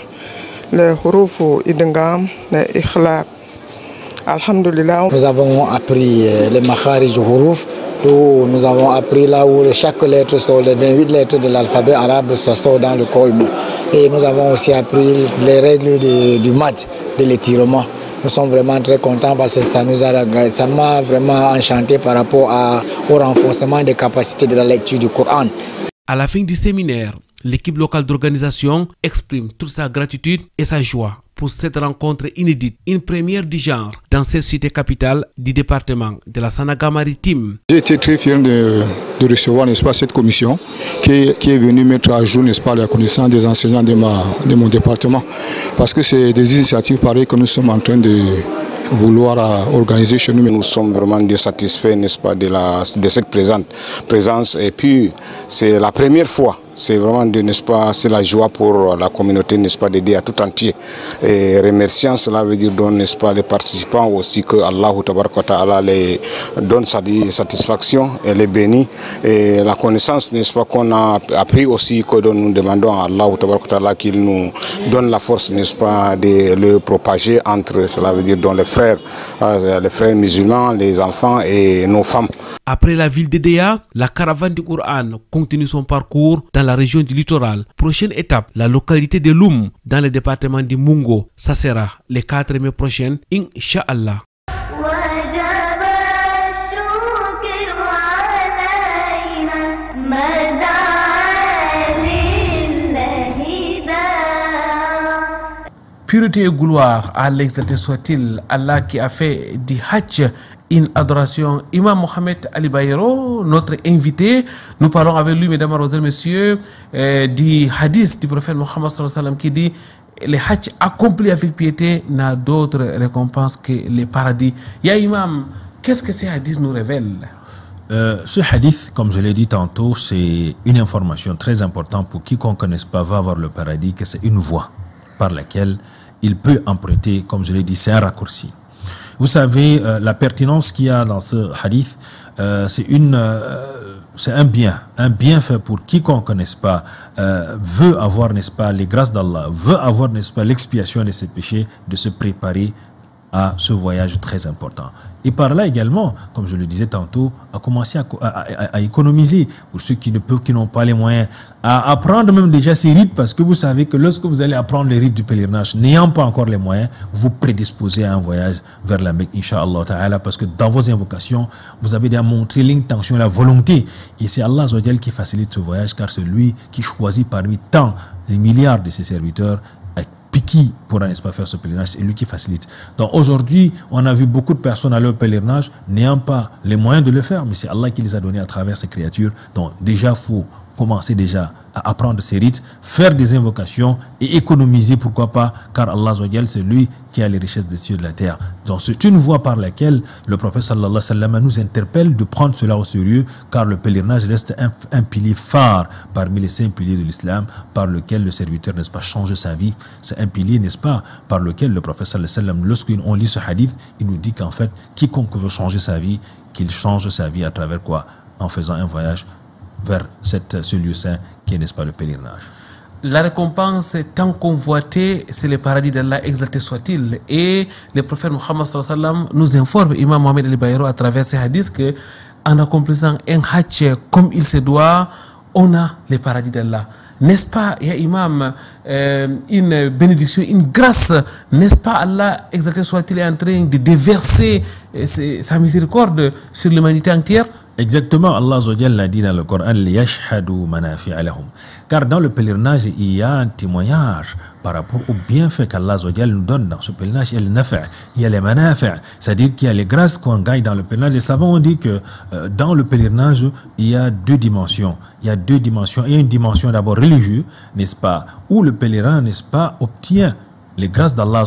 I: les huruf Idengam, les Ikhlaq. Alhamdulillah.
J: Nous avons appris les makharij huruf. Nous avons appris là où chaque lettre sort, les 28 lettres de l'alphabet arabe sort dans le corps humain. Et nous avons aussi appris les règles du maths, de l'étirement. Nous sommes vraiment très contents parce que ça m'a vraiment enchanté par rapport au renforcement des capacités de la lecture du Coran.
A: À la fin du séminaire, l'équipe locale d'organisation exprime toute sa gratitude et sa joie pour cette rencontre inédite, une première du genre dans cette cité capitale du département de la Sanaga maritime.
K: J'ai été très fier de recevoir, n'est-ce pas, cette commission qui est venue mettre à jour, n'est-ce pas, la connaissance des enseignants de mon département. Parce que c'est des initiatives pareilles que nous sommes en train de vouloir organiser chez nous. Nous sommes vraiment satisfaits, n'est-ce pas, de cette présence. Et puis, c'est la première fois. C'est vraiment, n'est-ce pas, c'est la joie pour la communauté, n'est-ce pas, d'aider à tout entier. Et remerciant, cela veut dire, n'est-ce pas, les participants aussi, que Allah Ta'ala les donne sa satisfaction et les bénit. Et la connaissance, n'est-ce pas, qu'on a appris aussi, que nous demandons à Allah Ta'ala qu'il nous donne la force, n'est-ce pas, de le propager entre, cela veut dire, les frères musulmans, les enfants et nos femmes.
A: Après la ville d'Edea, la caravane du Coran continue son parcours dans la région du littoral. Prochaine étape, la localité de Loum, dans le département de Mungo. Ça sera les 4 mai prochains, Inch'Allah. Pureté et gloire à l'exalté soit-il, Allah qui a fait du Hajj une adoration. Imam Mohamed Ali Bayero, notre invité, nous parlons avec lui, mesdames, mademoiselles, messieurs, du hadith du prophète Mohammed sallallahu alayhi wa sallam qui dit: le Hajj accompli avec piété n'a d'autre récompense que le paradis. Ya Imam, qu'est-ce que ces hadiths nous révèlent?
C: Ce hadith, comme je l'ai dit tantôt, c'est une information très importante pour quiconque, n'est-ce pas, va voir le paradis, que c'est une voie par laquelle il peut emprunter, comme je l'ai dit, c'est un raccourci. Vous savez, la pertinence qu'il y a dans ce hadith, c'est un bienfait pour quiconque, n'est-ce pas, veut avoir, n'est-ce pas, les grâces d'Allah, veut avoir, n'est-ce pas, l'expiation de ses péchés, de se préparer à ce voyage très important. Et par là également, comme je le disais tantôt, à commencer à économiser pour ceux qui n'ont pas les moyens, à apprendre même déjà ces rites, parce que vous savez que lorsque vous allez apprendre les rites du pèlerinage, n'ayant pas encore les moyens, vous prédisposez à un voyage vers la Mecque, Inch'Allah Ta'ala, parce que dans vos invocations, vous avez déjà montré l'intention, la volonté. Et c'est Allah qui facilite ce voyage, car c'est lui qui choisit parmi tant les milliards de ses serviteurs qui pourra, n'est-ce pas, faire ce pèlerinage, c'est lui qui facilite. Donc aujourd'hui, on a vu beaucoup de personnes aller au pèlerinage n'ayant pas les moyens de le faire, mais c'est Allah qui les a donnés à travers ces créatures. Donc déjà, il faut commencer déjà à apprendre ces rites, faire des invocations et économiser, pourquoi pas, car Allah c'est lui qui a les richesses des cieux et de la terre. Donc c'est une voie par laquelle le prophète sallallahu alayhi wa sallam nous interpelle de prendre cela au sérieux, car le pèlerinage reste un pilier phare parmi les 5 piliers de l'islam par lequel le serviteur, n'est-ce pas, change sa vie. C'est un pilier, n'est-ce pas, par lequel le prophète sallallahu alayhi wa sallam, lorsqu'on lit ce hadith, il nous dit qu'en fait, quiconque veut changer sa vie, qu'il change sa vie à travers quoi? En faisant un voyage vers ce lieu saint qui est, n'est-ce pas, le pèlerinage.
A: La récompense tant convoitée, c'est le paradis d'Allah, exalté soit-il. Et le prophète Mohammed sallallahu alayhi wa sallam nous informe, Imam Mohamed Ali Bayero, à travers ces hadiths, que en accomplissant un hajj comme il se doit, on a le paradis d'Allah. N'est-ce pas, ya Imam, une bénédiction, une grâce, n'est-ce pas, Allah, exalté soit-il, est en train de déverser sa miséricorde sur l'humanité entière?
C: Exactement, Allah l'a dit dans le Coran, car dans le pèlerinage, il y a un témoignage par rapport au bienfait qu'Allah nous donne dans ce pèlerinage. Il y a les manafi', c'est-à-dire qu'il y a les grâces qu'on gagne dans le pèlerinage. Les savants ont dit que dans le pèlerinage, il y a 2 dimensions. Il y a 2 dimensions. Il y a une dimension d'abord religieuse, n'est-ce pas, où le pèlerin, n'est-ce pas, obtient les grâces d'Allah,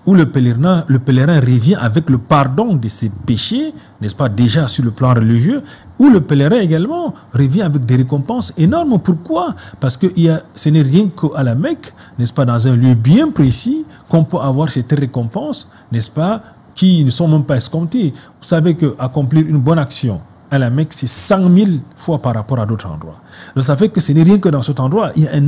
C: où le pèlerin revient avec le pardon de ses péchés, n'est-ce pas, déjà sur le plan religieux, où le pèlerin également revient avec des récompenses énormes. Pourquoi? Parce que ce n'est rien qu'à la Mecque, n'est-ce pas, dans un lieu bien précis, qu'on peut avoir cette récompense, n'est-ce pas, qui ne sont même pas escomptés. Vous savez qu'accomplir une bonne action à la Mecque, c'est 100 000 fois par rapport à d'autres endroits. Donc ça fait que ce n'est rien que dans cet endroit, il y a un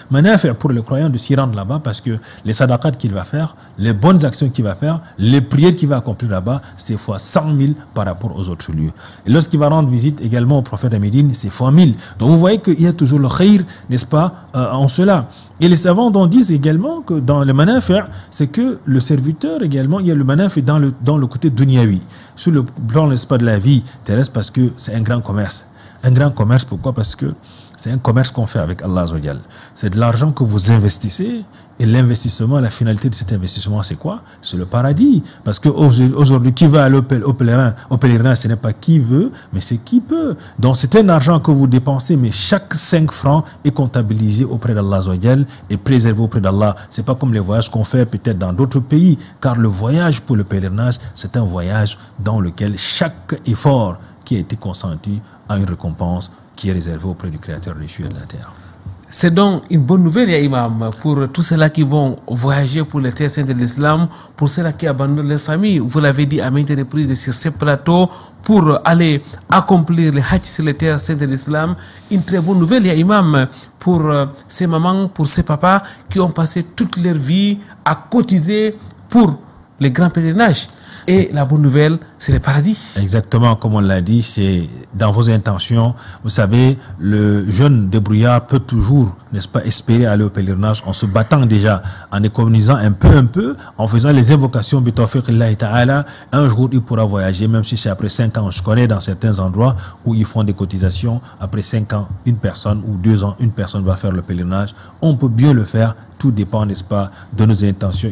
C: manaf'a pour le croyant de s'y rendre là-bas, parce que les sadaqat qu'il va faire, les bonnes actions qu'il va faire, les prières qu'il va accomplir là-bas, c'est fois 100 000 par rapport aux autres lieux. Et lorsqu'il va rendre visite également au prophète de Médine, c'est fois 1000. Donc vous voyez qu'il y a toujours le khayr, n'est-ce pas, en cela. Et les savants disent également que dans le manaf'a, c'est que le serviteur également, il y a le manaf'a dans le côté dunyawi, sur le plan, n'est-ce pas, de la vie terrestre, parce que c'est un grand commerce. Un grand commerce, pourquoi? Parce que c'est un commerce qu'on fait avec Allah Azza wa Jal. C'est de l'argent que vous investissez, et l'investissement, la finalité de cet investissement, c'est quoi? C'est le paradis. Parce qu'aujourd'hui, qui va aller au pèlerinage, ce n'est pas qui veut, mais c'est qui peut. Donc c'est un argent que vous dépensez, mais chaque 5 francs est comptabilisé auprès d'Allah Azza wa Jal et préservé auprès d'Allah. C'est pas comme les voyages qu'on fait peut-être dans d'autres pays, car le voyage pour le pèlerinage, c'est un voyage dans lequel chaque effort qui a été consenti a une récompense qui est réservée auprès du Créateur des cieux et de la terre.
A: C'est donc une bonne nouvelle, ya Imam, pour tous ceux-là qui vont voyager pour les terres saintes de l'islam, pour ceux-là qui abandonnent leur famille. Vous l'avez dit à maintes reprises sur ces plateaux, pour aller accomplir le hajj sur les terres saintes de l'islam. Une très bonne nouvelle, ya Imam, pour ces mamans, pour ces papas qui ont passé toute leur vie à cotiser pour les grands pèlerinages. Et la bonne nouvelle, c'est le paradis. Exactement, comme on l'a dit, c'est dans vos intentions. Vous savez, le jeune débrouillard peut toujours, n'est-ce pas, espérer aller au pèlerinage en se battant déjà, en économisant un peu, en faisant les invocations, un jour il pourra voyager, même si c'est après 5 ans. Je connais dans certains endroits où ils font des cotisations, après 5 ans, une personne, ou 2 ans, une personne va faire le pèlerinage. On peut bien le faire. Tout dépend, n'est-ce pas, de nos intentions.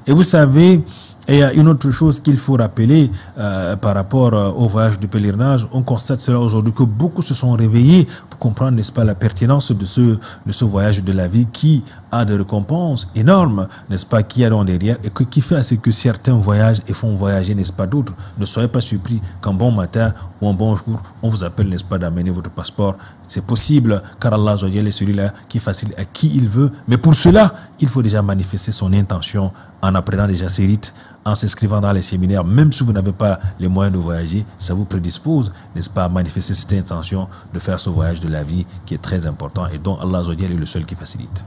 A: Et vous savez, il y a une autre chose qu'il faut rappeler par rapport au voyage du pèlerinage. On constate cela aujourd'hui, que beaucoup se sont réveillés pour comprendre, n'est-ce pas, la pertinence de ce voyage de la vie qui a des récompenses énormes, n'est-ce pas, qui a derrière, et qui fait à ce que certains voyagent et font voyager, n'est-ce pas, d'autres. Ne soyez pas surpris qu'un bon matin ou un bon jour, on vous appelle, n'est-ce pas, d'amener votre passeport. C'est possible, car Allah est celui-là qui facilite à qui il veut. Mais pour cela, il faut déjà manifester son intention en apprenant déjà ses rites, en s'inscrivant dans les séminaires. Même si vous n'avez pas les moyens de voyager, ça vous prédispose, n'est-ce pas, à manifester cette intention de faire ce voyage de la vie qui est très important et dont Allah est le seul qui facilite.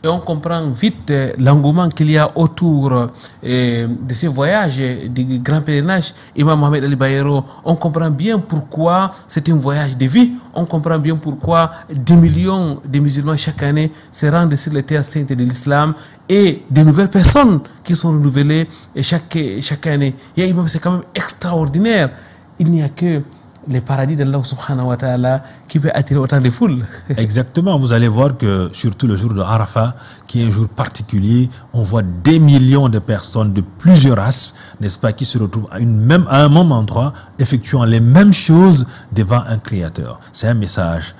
A: Et on comprend vite l'engouement qu'il y a autour de ces voyages, des grands pèlerinages. Imam Mohamed Ali Bayero, on comprend bien pourquoi c'est un voyage de vie. On comprend bien pourquoi 10 millions de musulmans chaque année se rendent sur les terres saintes de l'islam, et de nouvelles personnes qui sont renouvelées chaque année. Et Imam, c'est quand même extraordinaire. Il n'y a que le paradis d'Allah subhanahu wa ta'ala qui peut attirer autant de foules. Exactement, vous allez voir que surtout le jour de Arafat, qui est un jour particulier, on voit des millions de personnes de plusieurs races, n'est-ce pas, qui se retrouvent à un même endroit, effectuant les mêmes choses devant un créateur. C'est un message,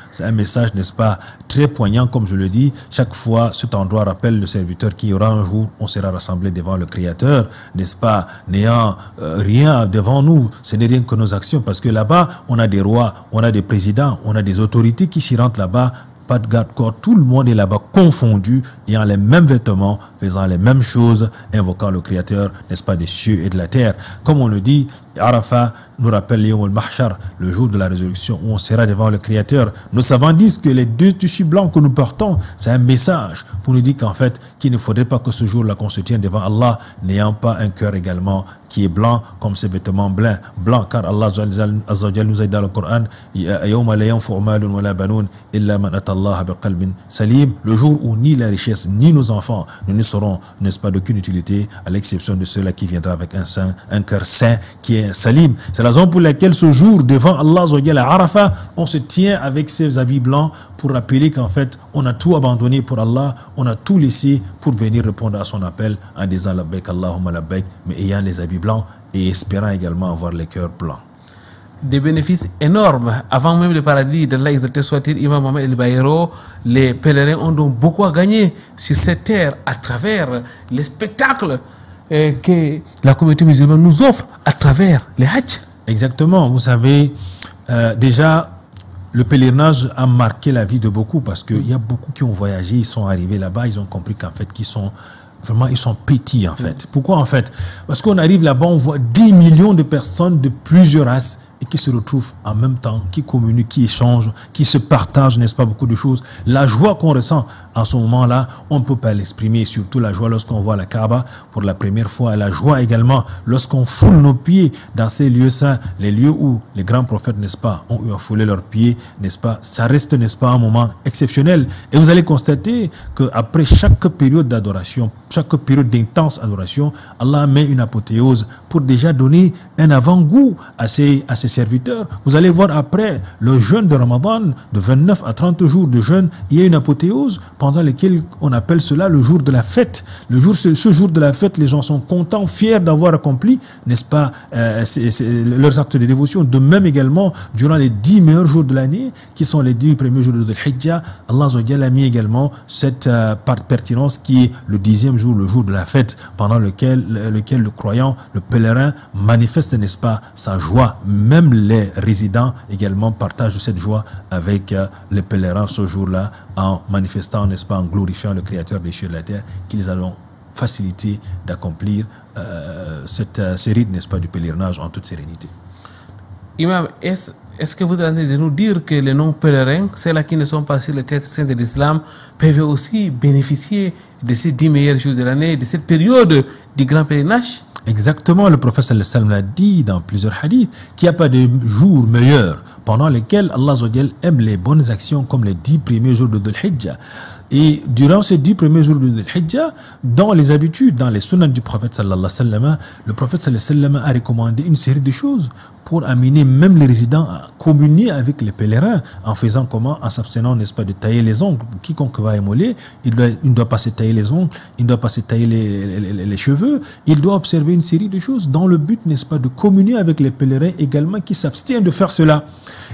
A: n'est-ce pas, très poignant, comme je le dis. Chaque fois, cet endroit rappelle le serviteur qu'il y aura un jour, on sera rassemblés devant le créateur, n'est-ce pas, n'ayant rien devant nous, ce n'est rien que nos actions, parce que là-bas, on a des rois, on a des présidents, on a des autorités qui s'y rentrent là-bas, pas de garde-corps, tout le monde est là-bas confondu, ayant les mêmes vêtements, faisant les mêmes choses, invoquant le Créateur, n'est-ce pas, des cieux et de la terre. Comme on le dit, Arafat nous rappelle Yawm al-Mahshar, le jour de la résurrection où on sera devant le Créateur. Nos savants disent que les 2 tissus blancs que nous portons, c'est un message pour nous dire qu'en fait, qu'il ne faudrait pas que ce jour-là qu'on se tienne devant Allah, n'ayant pas un cœur également qui est blanc comme ces vêtements blancs, car Allah Azza wa Jalla nous a dit dans le Coran, Yawma la yanfa'u malun wa la banun illa man ata Allah biqalbin salim, le jour où ni la richesse ni nos enfants ne nous seront, n'est-ce pas, d'aucune utilité, à l'exception de ceux-là qui viendra avec un cœur saint qui est salim. C'est la raison pour laquelle ce jour devant Allah Azza wa Jalla à Arafat, on se tient avec ses habits blancs pour rappeler qu'en fait on a tout abandonné pour Allah, on a tout laissé pour venir répondre à son appel en disant labbaik Allahumma labbaik, mais ayant les habits blancs et espérant également avoir les cœurs blancs. Des bénéfices énormes. Avant même le paradis d'Allah exalté soit-il, Imam Mohamed El Bayero, les pèlerins ont donc beaucoup à gagner sur cette terre à travers les spectacles que la communauté musulmane nous offre à travers les hajj. Exactement, vous savez, déjà le pèlerinage a marqué la vie de beaucoup, parce qu'il y a beaucoup qui ont voyagé, ils sont arrivés là-bas, ils ont compris qu'en fait qu'ils sont
C: vraiment, ils sont petits, en fait. Pourquoi, en fait? Parce qu'on arrive là-bas, on voit 10 millions de personnes de plusieurs races et qui se retrouvent en même temps, qui communiquent, qui échangent, qui se partagent, n'est-ce pas, beaucoup de choses. La joie qu'on ressent en ce moment-là, on ne peut pas l'exprimer, surtout la joie lorsqu'on voit la Kaaba pour la première fois, et la joie également lorsqu'on foule nos pieds dans ces lieux saints, les lieux où les grands prophètes, n'est-ce pas, ont eu à fouler leurs pieds, n'est-ce pas. Ça reste, n'est-ce pas, un moment exceptionnel. Et vous allez constater qu'après chaque période d'adoration, chaque période d'intense adoration, Allah met une apothéose pour déjà donner un avant-goût à ses serviteurs. Vous allez voir après le jeûne de Ramadan, de 29 à 30 jours de jeûne, il y a une apothéose pendant lequel on appelle cela le jour de la fête. Ce jour de la fête, les gens sont contents, fiers d'avoir accompli, n'est-ce pas, leurs actes de dévotion. De même également, durant les 10 meilleurs jours de l'année, qui sont les 10 premiers jours de Dhul-Hijjah, Allah a mis également cette pertinence qui est le 10e jour, le jour de la fête, pendant lequel le croyant, le pèlerin, manifeste, n'est-ce pas, sa joie. Même les résidents également partagent cette joie avec les pèlerins ce jour-là, en manifestant, n'est-ce pas, en glorifiant le Créateur des cieux et de la terre, qu'ils allons faciliter d'accomplir ce rite, n'est-ce pas, du pèlerinage en toute sérénité.
A: Imam, est-ce que vous allez de nous dire que les non-pèlerins, ceux-là qui ne sont pas sur le terre saint de l'islam, peuvent aussi bénéficier de ces 10 meilleurs jours de l'année, de cette période du grand pèlerinage?
C: Exactement, le prophète sallallahu alayhi wa sallam l'a dit dans plusieurs hadiths qu'il n'y a pas de jour meilleur pendant lesquels Allah aime les bonnes actions comme les 10 premiers jours de Dhul-Hijjah. Et durant ces 10 premiers jours de Dhul-Hijjah, dans les habitudes, dans les sunnahs du prophète sallallahu alayhi wa sallam, le prophète sallallahu alayhi wa sallam a recommandé une série de choses pour amener même les résidents à communier avec les pèlerins en faisant comment? En s'abstenant, n'est-ce pas, de tailler les ongles. Quiconque va émoler, il ne doit pas se tailler les ongles, il ne doit pas se tailler les cheveux, il doit observer une série de choses dans le but, n'est-ce pas, de communier avec les pèlerins également qui s'abstiennent de faire cela.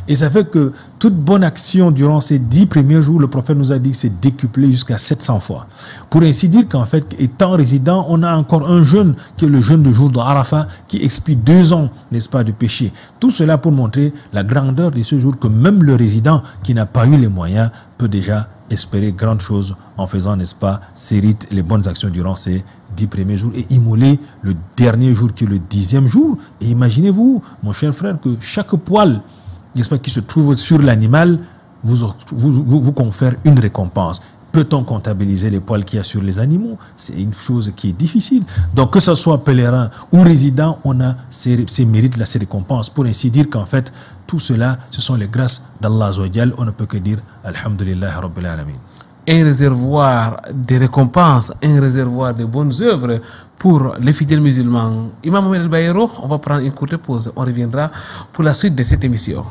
C: Et ça fait que toute bonne action durant ces 10 premiers jours, le prophète nous a dit que c'est décuplé jusqu'à 700 fois. Pour ainsi dire qu'en fait, étant résident, on a encore un jeûne qui est le jeûne du jour de Arafat qui expie 2 ans, n'est-ce pas, de péché. Tout cela pour montrer la grandeur de ce jour que même le résident qui n'a pas eu les moyens peut déjà espérer grandes choses en faisant, n'est-ce pas, ces rites, les bonnes actions durant ces 10 premiers jours et immoler le dernier jour qui est le 10e jour. Et imaginez-vous, mon cher frère, que chaque poil, n'est-ce pas, qui se trouve sur l'animal vous confère une récompense. Peut-on comptabiliser les poils qu'il y a sur les animaux? C'est une chose qui est difficile. Donc que ce soit pèlerin ou résident, on a ces mérites-là, ces récompenses. Pour ainsi dire qu'en fait, tout cela, ce sont les grâces d'Allah Azzawajal. On ne peut que dire Alhamdulillah Rabbil Alamin.
A: Un réservoir de récompenses, un réservoir de bonnes œuvres pour les fidèles musulmans. Imam Mohamed El Bayero, on va prendre une courte pause. On reviendra pour la suite de cette émission.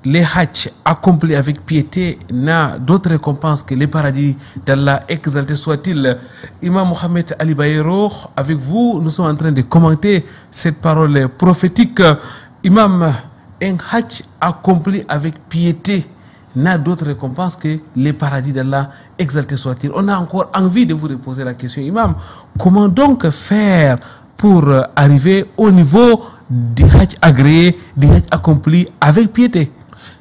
A: Les hajj accomplis avec piété n'a d'autre récompense que les paradis d'Allah, exalté soit-il. Imam Mohamed Ali Bayero, avec vous, nous sommes en train de commenter cette parole prophétique. Imam, un hajj accompli avec piété n'a d'autre récompense que les paradis d'Allah, exalté soit-il. On a encore envie de vous reposer la question, Imam. Comment donc faire pour arriver au niveau du hajj agréé, du hajj accompli avec piété?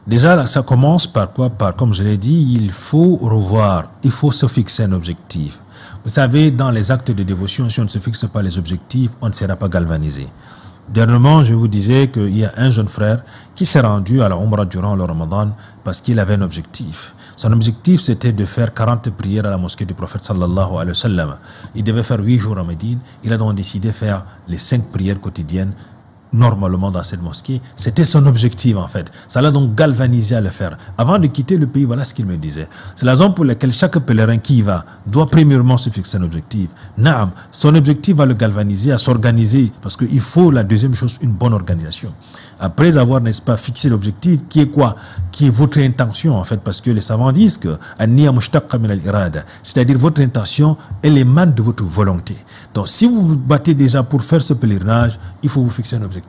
C: Déjà, ça commence par quoi? Comme je l'ai dit, il faut revoir, il faut se fixer un objectif. Vous savez, dans les actes de dévotion, si on ne se fixe pas les objectifs, on ne sera pas galvanisé. Dernièrement, je vous disais qu'il y a un jeune frère qui s'est rendu à la Umrah durant le Ramadan parce qu'il avait un objectif. Son objectif, c'était de faire 40 prières à la mosquée du prophète sallallahu alayhi wa sallam. Il devait faire 8 jours à Médine. Il a donc décidé de faire les 5 prières quotidiennes normalement dans cette mosquée. C'était son objectif en fait. Ça l'a donc galvanisé à le faire. Avant de quitter le pays, voilà ce qu'il me disait. C'est la raison pour laquelle chaque pèlerin qui y va doit premièrement se fixer un objectif. Naam, son objectif va le galvaniser à s'organiser parce qu'il faut, la deuxième chose, une bonne organisation. Après avoir, n'est-ce pas, fixé l'objectif, qui est quoi? Qui est votre intention en fait, parce que les savants disent que c'est-à-dire votre intention, elle émane de votre volonté. Donc si vous vous battez déjà pour faire ce pèlerinage, il faut vous fixer un objectif.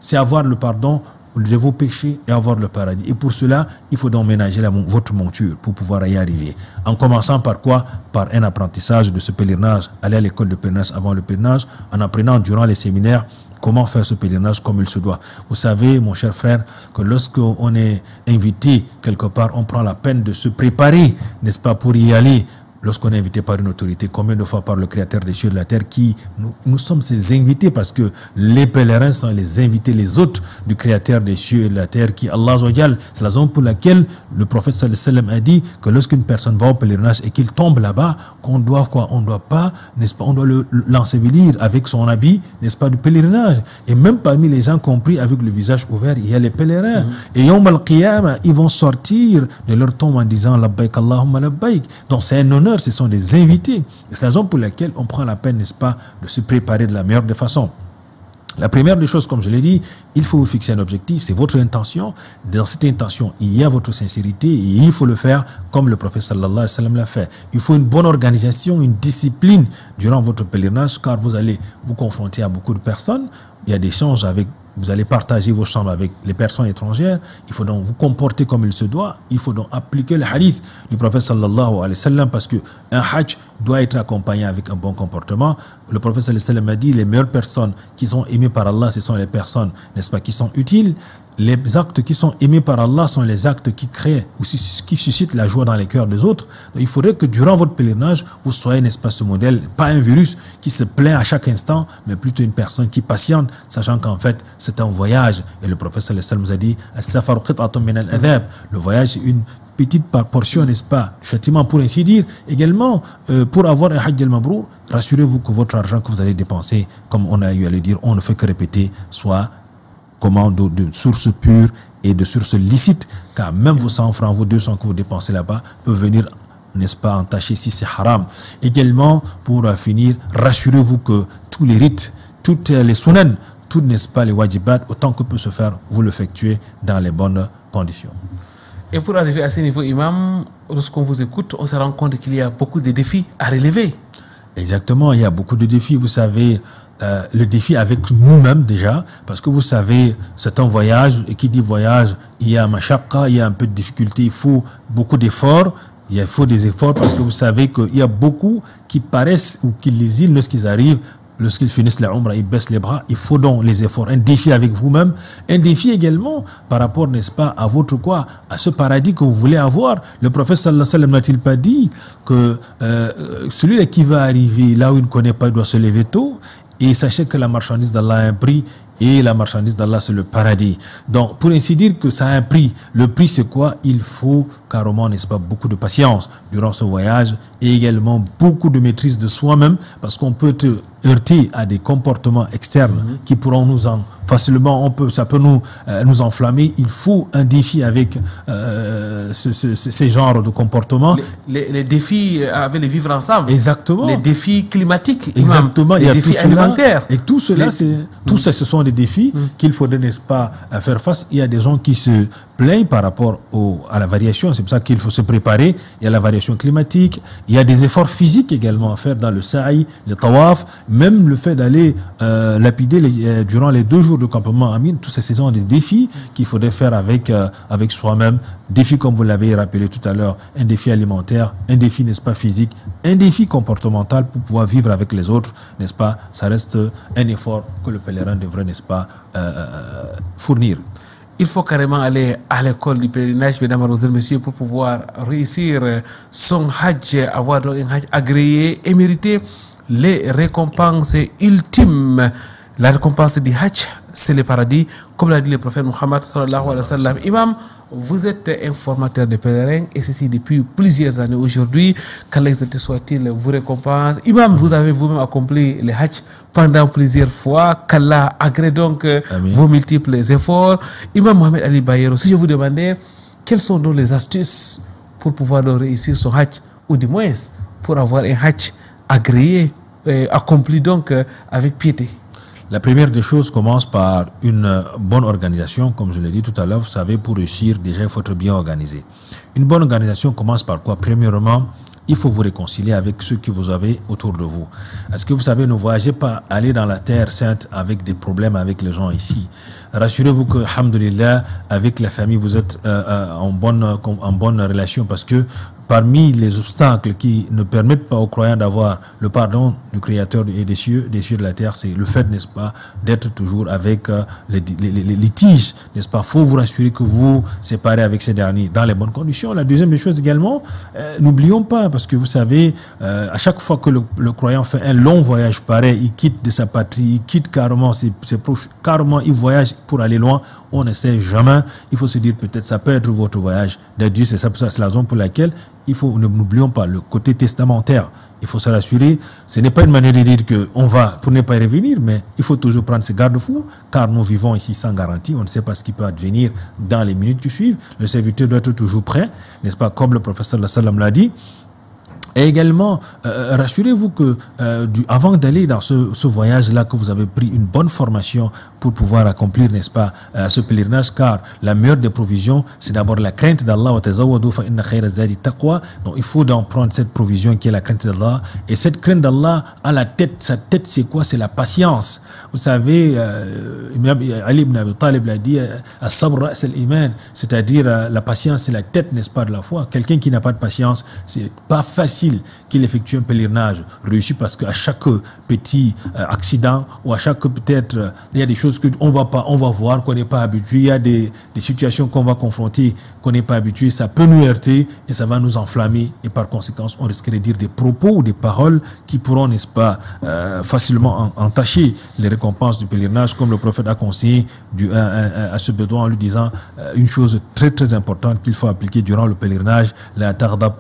C: C'est avoir le pardon de vos péchés et avoir le paradis. Et pour cela, il faut donc ménager votre monture pour pouvoir y arriver. En commençant par quoi? Par un apprentissage de ce pèlerinage, aller à l'école de pèlerinage avant le pèlerinage, en apprenant durant les séminaires comment faire ce pèlerinage comme il se doit. Vous savez, mon cher frère, que lorsqu'on est invité quelque part, on prend la peine de se préparer, n'est-ce pas, pour y aller. Lorsqu'on est invité par une autorité, combien de fois par le Créateur des cieux et de la terre, qui nous sommes ses invités, parce que les pèlerins sont les invités, les hôtes du Créateur des cieux et de la terre, qui Allah Azza wa Jal. C'est la raison pour laquelle le prophète sallallahu alayhi wa sallam a dit que lorsqu'une personne va au pèlerinage et qu'il tombe là-bas, qu'on doit quoi? On doit pas, n'est-ce pas, on doit l'ensevelir avec son habit, n'est-ce pas, du pèlerinage. Et même parmi les gens compris avec le visage ouvert, il y a les pèlerins. Et Yawm al-Qiyamah, ils vont sortir de leur tombe en disant Labbaik Allahumma labbaik. Donc c'est un honneur. Ce sont des invités. C'est la raison pour laquelle on prend la peine, n'est-ce pas, de se préparer de la meilleure des façons. La première des choses, comme je l'ai dit, il faut vous fixer un objectif, c'est votre intention. Dans cette intention, il y a votre sincérité et il faut le faire comme le prophète sallallahu alayhi wa sallam l'a fait. Il faut une bonne organisation, une discipline durant votre pèlerinage, car vous allez vous confronter à beaucoup de personnes. Il y a des échanges avec, vous allez partager vos chambres avec les personnes étrangères. Il faut donc vous comporter comme il se doit. Il faut donc appliquer le hadith du prophète sallallahu alayhi wa sallam, parce qu'un hajj doit être accompagné avec un bon comportement. Le prophète sallallahu alayhi wa sallam a dit, les meilleures personnes qui sont aimées par Allah, ce sont les personnes, n'est-ce pas, qui sont utiles. Les actes qui sont aimés par Allah sont les actes qui créent ou qui suscitent la joie dans les cœurs des autres. Donc, il faudrait que durant votre pèlerinage, vous soyez, n'est-ce pas, ce modèle, pas un virus qui se plaint à chaque instant, mais plutôt une personne qui patiente, sachant qu'en fait, c'est un voyage. Et le prophète sallallahu alayhi wa sallam nous a dit, As-safaru qit'atun min al-adhab. Le voyage, c'est une petite portion, n'est-ce pas, châtiment pour ainsi dire. Également, pour avoir un hajj al-mabrour, rassurez-vous que votre argent que vous allez dépenser, comme on a eu à le dire, on ne fait que répéter, soit de sources pures et de sources licites, car même vos 100 francs, vos 200 que vous dépensez là-bas peuvent venir, n'est-ce pas, entacher si c'est haram. Également, pour finir, rassurez-vous que tous les rites, toutes les sunan, tout, n'est-ce pas, les wajibat, autant que peut se faire, vous l'effectuez dans les bonnes conditions.
A: Et pour arriver à ce niveau, imam, lorsqu'on vous écoute, on se rend compte qu'il y a beaucoup de défis à relever.
C: Exactement, il y a beaucoup de défis, vous savez. Le défi avec nous-mêmes déjà, parce que vous savez, c'est un voyage, et qui dit voyage, il y a mashaqqa, il y a un peu de difficulté, il faut beaucoup d'efforts, il faut des efforts, parce que vous savez qu'il y a beaucoup qui paraissent ou qui lésinent lorsqu'ils arrivent, lorsqu'ils finissent la umrah, ils baissent les bras. Il faut donc les efforts, un défi avec vous-même, un défi également par rapport, n'est-ce pas, à votre quoi, à ce paradis que vous voulez avoir. Le prophète sallallahu alayhi wa sallam n'a-t-il pas dit que celui-là qui va arriver là où il ne connaît pas, il doit se lever tôt. Et sachez que la marchandise d'Allah a un prix, et la marchandise d'Allah, c'est le paradis. Donc, pour ainsi dire que ça a un prix. Le prix, c'est quoi? Il faut carrément, n'est-ce pas, beaucoup de patience durant ce voyage, et également beaucoup de maîtrise de soi-même, parce qu'on peut te heurter à des comportements externes qui pourront nous en facilement, ça peut nous enflammer. Il faut un défi avec ces genres de comportements.
A: Les défis avec les vivre ensemble.
C: Exactement.
A: Les défis climatiques.
C: Exactement.
A: Les défis alimentaires.
C: Et tout cela, tout ça, ce sont des défis qu'il faudrait, n'est-ce pas, faire face. Il y a des gens qui se plaignent par rapport à la variation. C'est pour ça qu'il faut se préparer. Il y a la variation climatique. Il y a des efforts physiques également à faire dans le sa'i, le tawaf, même le fait d'aller lapider durant les 2 jours de campement Amin. Tous ces sont des défis qu'il faudrait faire avec soi-même. Défis, comme vous l'avez rappelé tout à l'heure, un défi alimentaire, un défi, n'est-ce pas, physique, un défi comportemental pour pouvoir vivre avec les autres, n'est-ce pas. Ça reste un effort que le pèlerin devrait, n'est-ce pas, fournir.
A: Il faut carrément aller à l'école du pèlerinage, mesdames, mademoiselles, messieurs, pour pouvoir réussir son hajj, avoir un hajj agréé et mériter les récompenses ultimes. La récompense du hajj, c'est le paradis, comme l'a dit le prophète Muhammad sallallahu alayhi wa sallam. Imam, vous êtes informateur de pèlerins, et ceci depuis plusieurs années aujourd'hui. Qu'Allah soit-il vous récompense. Imam, vous avez vous-même accompli le hajj pendant plusieurs fois. Qu'Allah agrée donc vos multiples efforts. Imam Mohamed Ali Bayero, si je vous demandais quelles sont donc les astuces pour pouvoir réussir son hajj, ou du moins pour avoir un hajj agréé, accompli donc avec piété.
C: La première des choses commence par une bonne organisation, comme je l'ai dit tout à l'heure. Vous savez, pour réussir, déjà, il faut être bien organisé. Une bonne organisation commence par quoi? Premièrement, il faut vous réconcilier avec ceux que vous avez autour de vous. Est-ce que vous savez, ne voyagez pas aller dans la terre sainte avec des problèmes avec les gens ici. rassurez-vous que, alhamdoulilah, avec la famille, vous êtes en bonne relation, parce que parmi les obstacles qui ne permettent pas aux croyants d'avoir le pardon du Créateur et des cieux de la terre, c'est le fait, n'est-ce pas, d'être toujours avec les litiges, n'est-ce pas. Il faut vous rassurer que vous séparez avec ces derniers dans les bonnes conditions. La deuxième des choses également, n'oublions pas, parce que vous savez, à chaque fois que le croyant fait un long voyage pareil, il quitte de sa patrie, il quitte carrément ses proches, carrément il voyage pour aller loin, on ne sait jamais. Il faut se dire, peut-être ça peut être votre voyage d'adieu. C'est la raison pour laquelle n'oublions pas le côté testamentaire. Il faut se rassurer. Ce n'est pas une manière de dire qu'on va pour ne pas y revenir, mais il faut toujours prendre ses garde-fous, car nous vivons ici sans garantie. On ne sait pas ce qui peut advenir dans les minutes qui suivent. Le serviteur doit être toujours prêt, n'est-ce pas, comme le professeur sallam l'a dit. Et également, rassurez-vous que avant d'aller dans ce voyage-là, que vous avez pris une bonne formation pour pouvoir accomplir, n'est-ce pas, ce pèlerinage, car la meilleure des provisions, c'est d'abord la crainte d'Allah. Donc il faut donc prendre cette provision qui est la crainte d'Allah. Et cette crainte d'Allah à la tête, sa tête c'est quoi? C'est la patience. Vous savez, Ali ibn Abi Talib l'a dit, as-sabr c'est l'iman, c'est-à-dire la patience c'est la tête, n'est-ce pas, de la foi. Quelqu'un qui n'a pas de patience, c'est pas facile qu'il effectue un pèlerinage réussi, parce qu'à chaque petit accident ou à chaque peut-être, il y a des choses qu'on va voir, qu'on n'est pas habitué, il y a des situations qu'on va confronter, qu'on n'est pas habitué, ça peut nous heurter et ça va nous enflammer, et par conséquent on risquerait de dire des propos ou des paroles qui pourront, n'est-ce pas, facilement entacher les récompenses du pèlerinage, comme le prophète a conseillé à ce bédouin en lui disant une chose très très importante qu'il faut appliquer durant le pèlerinage: la tardab,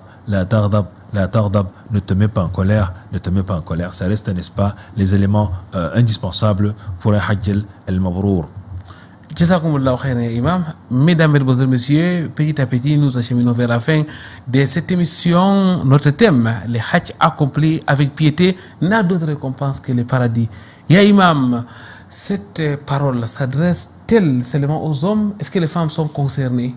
C: ne te mets pas en colère, ne te mets pas en colère. Ça reste, n'est-ce pas, les éléments indispensables pour un hajj al-mabrour.
A: Jazakumullahu khairan, Imam. Mesdames, Mesdemoiselles, Messieurs, petit à petit, nous acheminons vers la fin de cette émission. Notre thème, les hajj accomplis avec piété, n'a d'autre récompense que le paradis. Ya Imam, cette parole s'adresse-t-elle seulement aux hommes? Est-ce que les femmes sont concernées?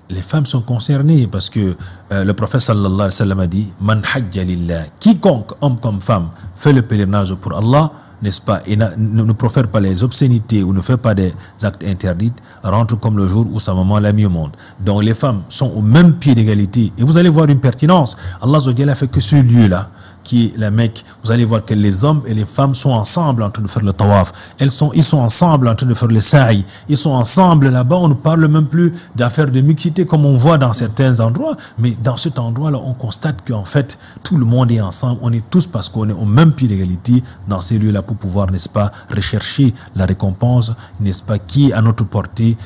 C: Les femmes sont concernées, parce que le prophète sallallahu alayhi wa sallam a dit: Man hajja lillah, quiconque, homme comme femme, fait le pèlerinage pour Allah, n'est-ce pas, et ne profère pas les obscénités ou ne fait pas des actes interdits, rentre comme le jour où sa maman l'a mis au monde. Donc les femmes sont au même pied d'égalité. Et vous allez voir une pertinence. Allah a fait que ce lieu-là, qui est la Mecque, vous allez voir que les hommes et les femmes sont ensemble en train de faire le tawaf. Ils sont ensemble en train de faire le sa'i. Ils sont ensemble là-bas. On ne parle même plus d'affaires de mixité comme on voit dans certains endroits. Mais dans cet endroit-là, on constate qu'en fait, tout le monde est ensemble. On est tous, parce qu'on est au même pied d'égalité dans ces lieux-là, pour pouvoir, n'est-ce pas, rechercher la récompense, n'est-ce pas, qui est à notre portée,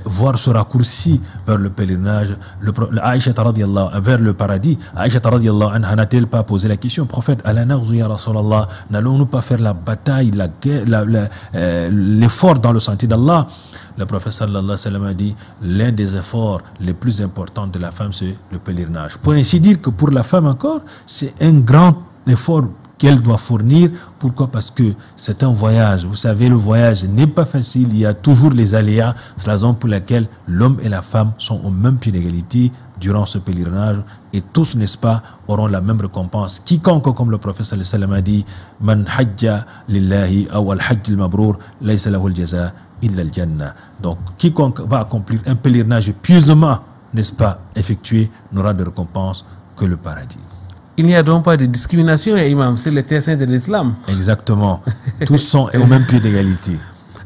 C: voir ce raccourci vers le pèlerinage, vers le paradis. Aïcha radiyallahu anha n'a-t-elle pas posé la question: prophète, n'allons-nous pas faire la bataille, la guerre, l'effort dans le sentier d'Allah? Le prophète sallallahu alayhi wa sallam a dit: l'un des efforts les plus importants de la femme, c'est le pèlerinage. Pour ainsi dire que pour la femme encore, c'est un grand effort qu'elle doit fournir. Pourquoi? Parce que c'est un voyage. Vous savez, le voyage n'est pas facile, il y a toujours les aléas. C'est la raison pour laquelle l'homme et la femme sont au même pied d'égalité durant ce pèlerinage, et tous, n'est-ce pas, auront la même récompense. Quiconque, comme le prophète sallallahu alayhi wa sallam a dit: Man hajja lillahi aw al-hajj al-mabrour laysa lahu al-jaza illa al-jannah. Donc quiconque va accomplir un pèlerinage pieusement, n'est-ce pas, effectué, n'aura de récompense que le paradis.
A: Il n'y a donc pas de discrimination, Imam, c'est le terrain de l'islam.
C: Exactement. Tous sont au même pied d'égalité.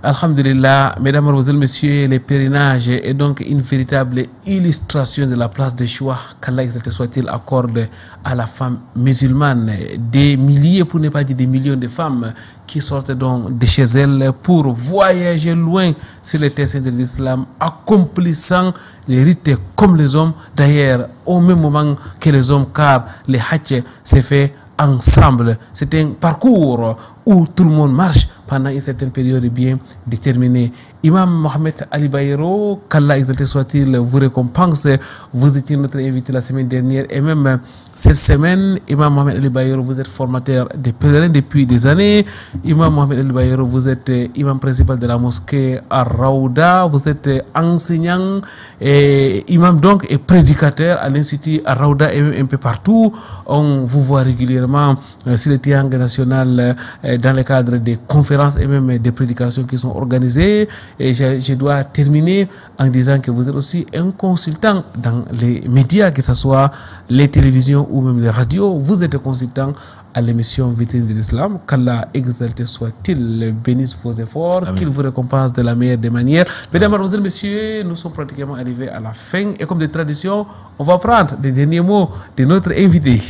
A: Alhamdulillah, mesdames, mesdemoiselles, messieurs, le pèlerinage est donc une véritable illustration de la place de choix qu'Allah exalté soit-il accorde à la femme musulmane. Des milliers, pour ne pas dire des millions de femmes qui sortent donc de chez elles pour voyager loin sur le terrain de l'islam, accomplissant les rites comme les hommes, d'ailleurs au même moment que les hommes, car le hajj s'est fait ensemble. C'est un parcours où tout le monde marche pendant une certaine période bien déterminée. Imam Mohamed Ali Bayero, qu'Allah exalté soit-il, vous récompense. Vous étiez notre invité la semaine dernière, et même cette semaine. Imam Mohamed Ali Bayero, vous êtes formateur des pèlerins depuis des années. Imam Mohamed Ali Bayero, vous êtes imam principal de la mosquée à Raouda. Vous êtes enseignant et imam donc et prédicateur à l'institut à Raouda et même un peu partout. On vous voit régulièrement sur le triangle national dans le cadre des conférences conférences et même des prédications qui sont organisées. Et je dois terminer en disant que vous êtes aussi un consultant dans les médias, que ce soit les télévisions ou même les radios. Vous êtes consultant à l'émission Vitrine de l'Islam. Qu'Allah exalté soit-il, bénisse vos efforts, qu'il vous récompense de la meilleure des manières. Mesdames, mademoiselles, messieurs, nous sommes pratiquement arrivés à la fin. Et comme de tradition, on va prendre les derniers mots de notre invité.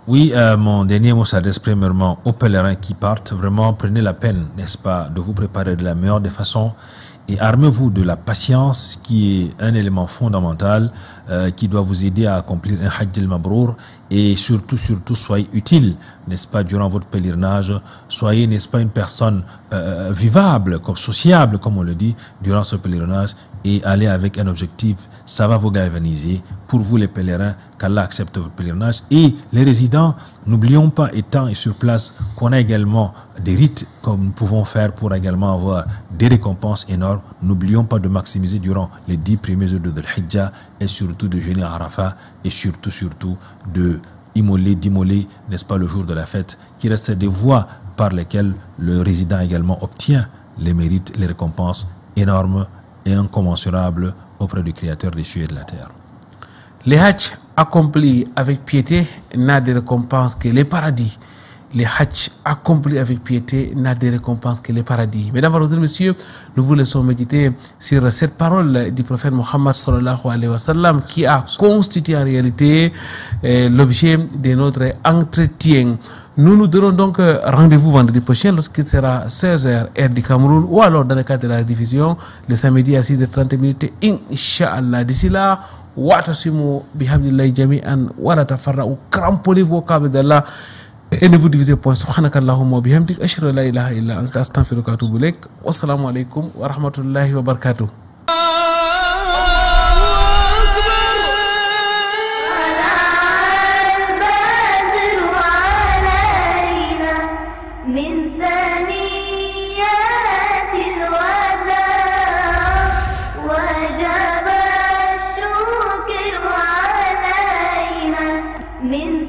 C: Oui, mon dernier mot s'adresse premièrement aux pèlerins qui partent. Vraiment, prenez la peine, n'est-ce pas, de vous préparer de la meilleure des façons et armez-vous de la patience qui est un élément fondamental qui doit vous aider à accomplir un Hajj al-Mabrour et surtout, soyez utile, n'est-ce pas, durant votre pèlerinage. Soyez, n'est-ce pas, une personne vivable, comme sociable, comme on le dit, durant ce pèlerinage et allez avec un objectif. Ça va vous galvaniser. Pour vous, les pèlerins, qu'Allah accepte votre pèlerinage. Et les résidents, n'oublions pas, étant sur place, qu'on a également des rites comme nous pouvons faire pour également avoir des récompenses énormes. N'oublions pas de maximiser durant les 10 premiers jours de Dhul-Hijjah et surtout de jeûner à Arafat et surtout de d'immoler, n'est-ce pas, le jour de la fête, qui reste des voies par lesquelles le résident également obtient les mérites, les récompenses énormes et incommensurables auprès du Créateur des cieux et de la terre.
A: Les Hajj accomplis avec piété n'a de récompense que les paradis. Les Hajj accomplis avec piété n'a de récompense que les paradis. Mesdames et messieurs, nous vous laissons méditer sur cette parole du prophète Mohammed sallallahu alayhi wa sallam qui a constitué en réalité l'objet de notre entretien. Nous nous donnons donc rendez-vous vendredi prochain lorsqu'il sera 16h heure du Cameroun ou alors dans le cadre de la diffusion le samedi à 6h30 Inch'Allah. D'ici là, watasimu bihamdillahi jami'an wa la tafarra'u, cramponnez-vous au câble d'Allah et ne vous divisez point. Subhanakallahumma wa bihamdik, ashhadu an la ilaha illa anta, astaghfiruka wa atubu ilaik. Wassalamu alaikum wa rahmatullahi wa barakatuh.
B: من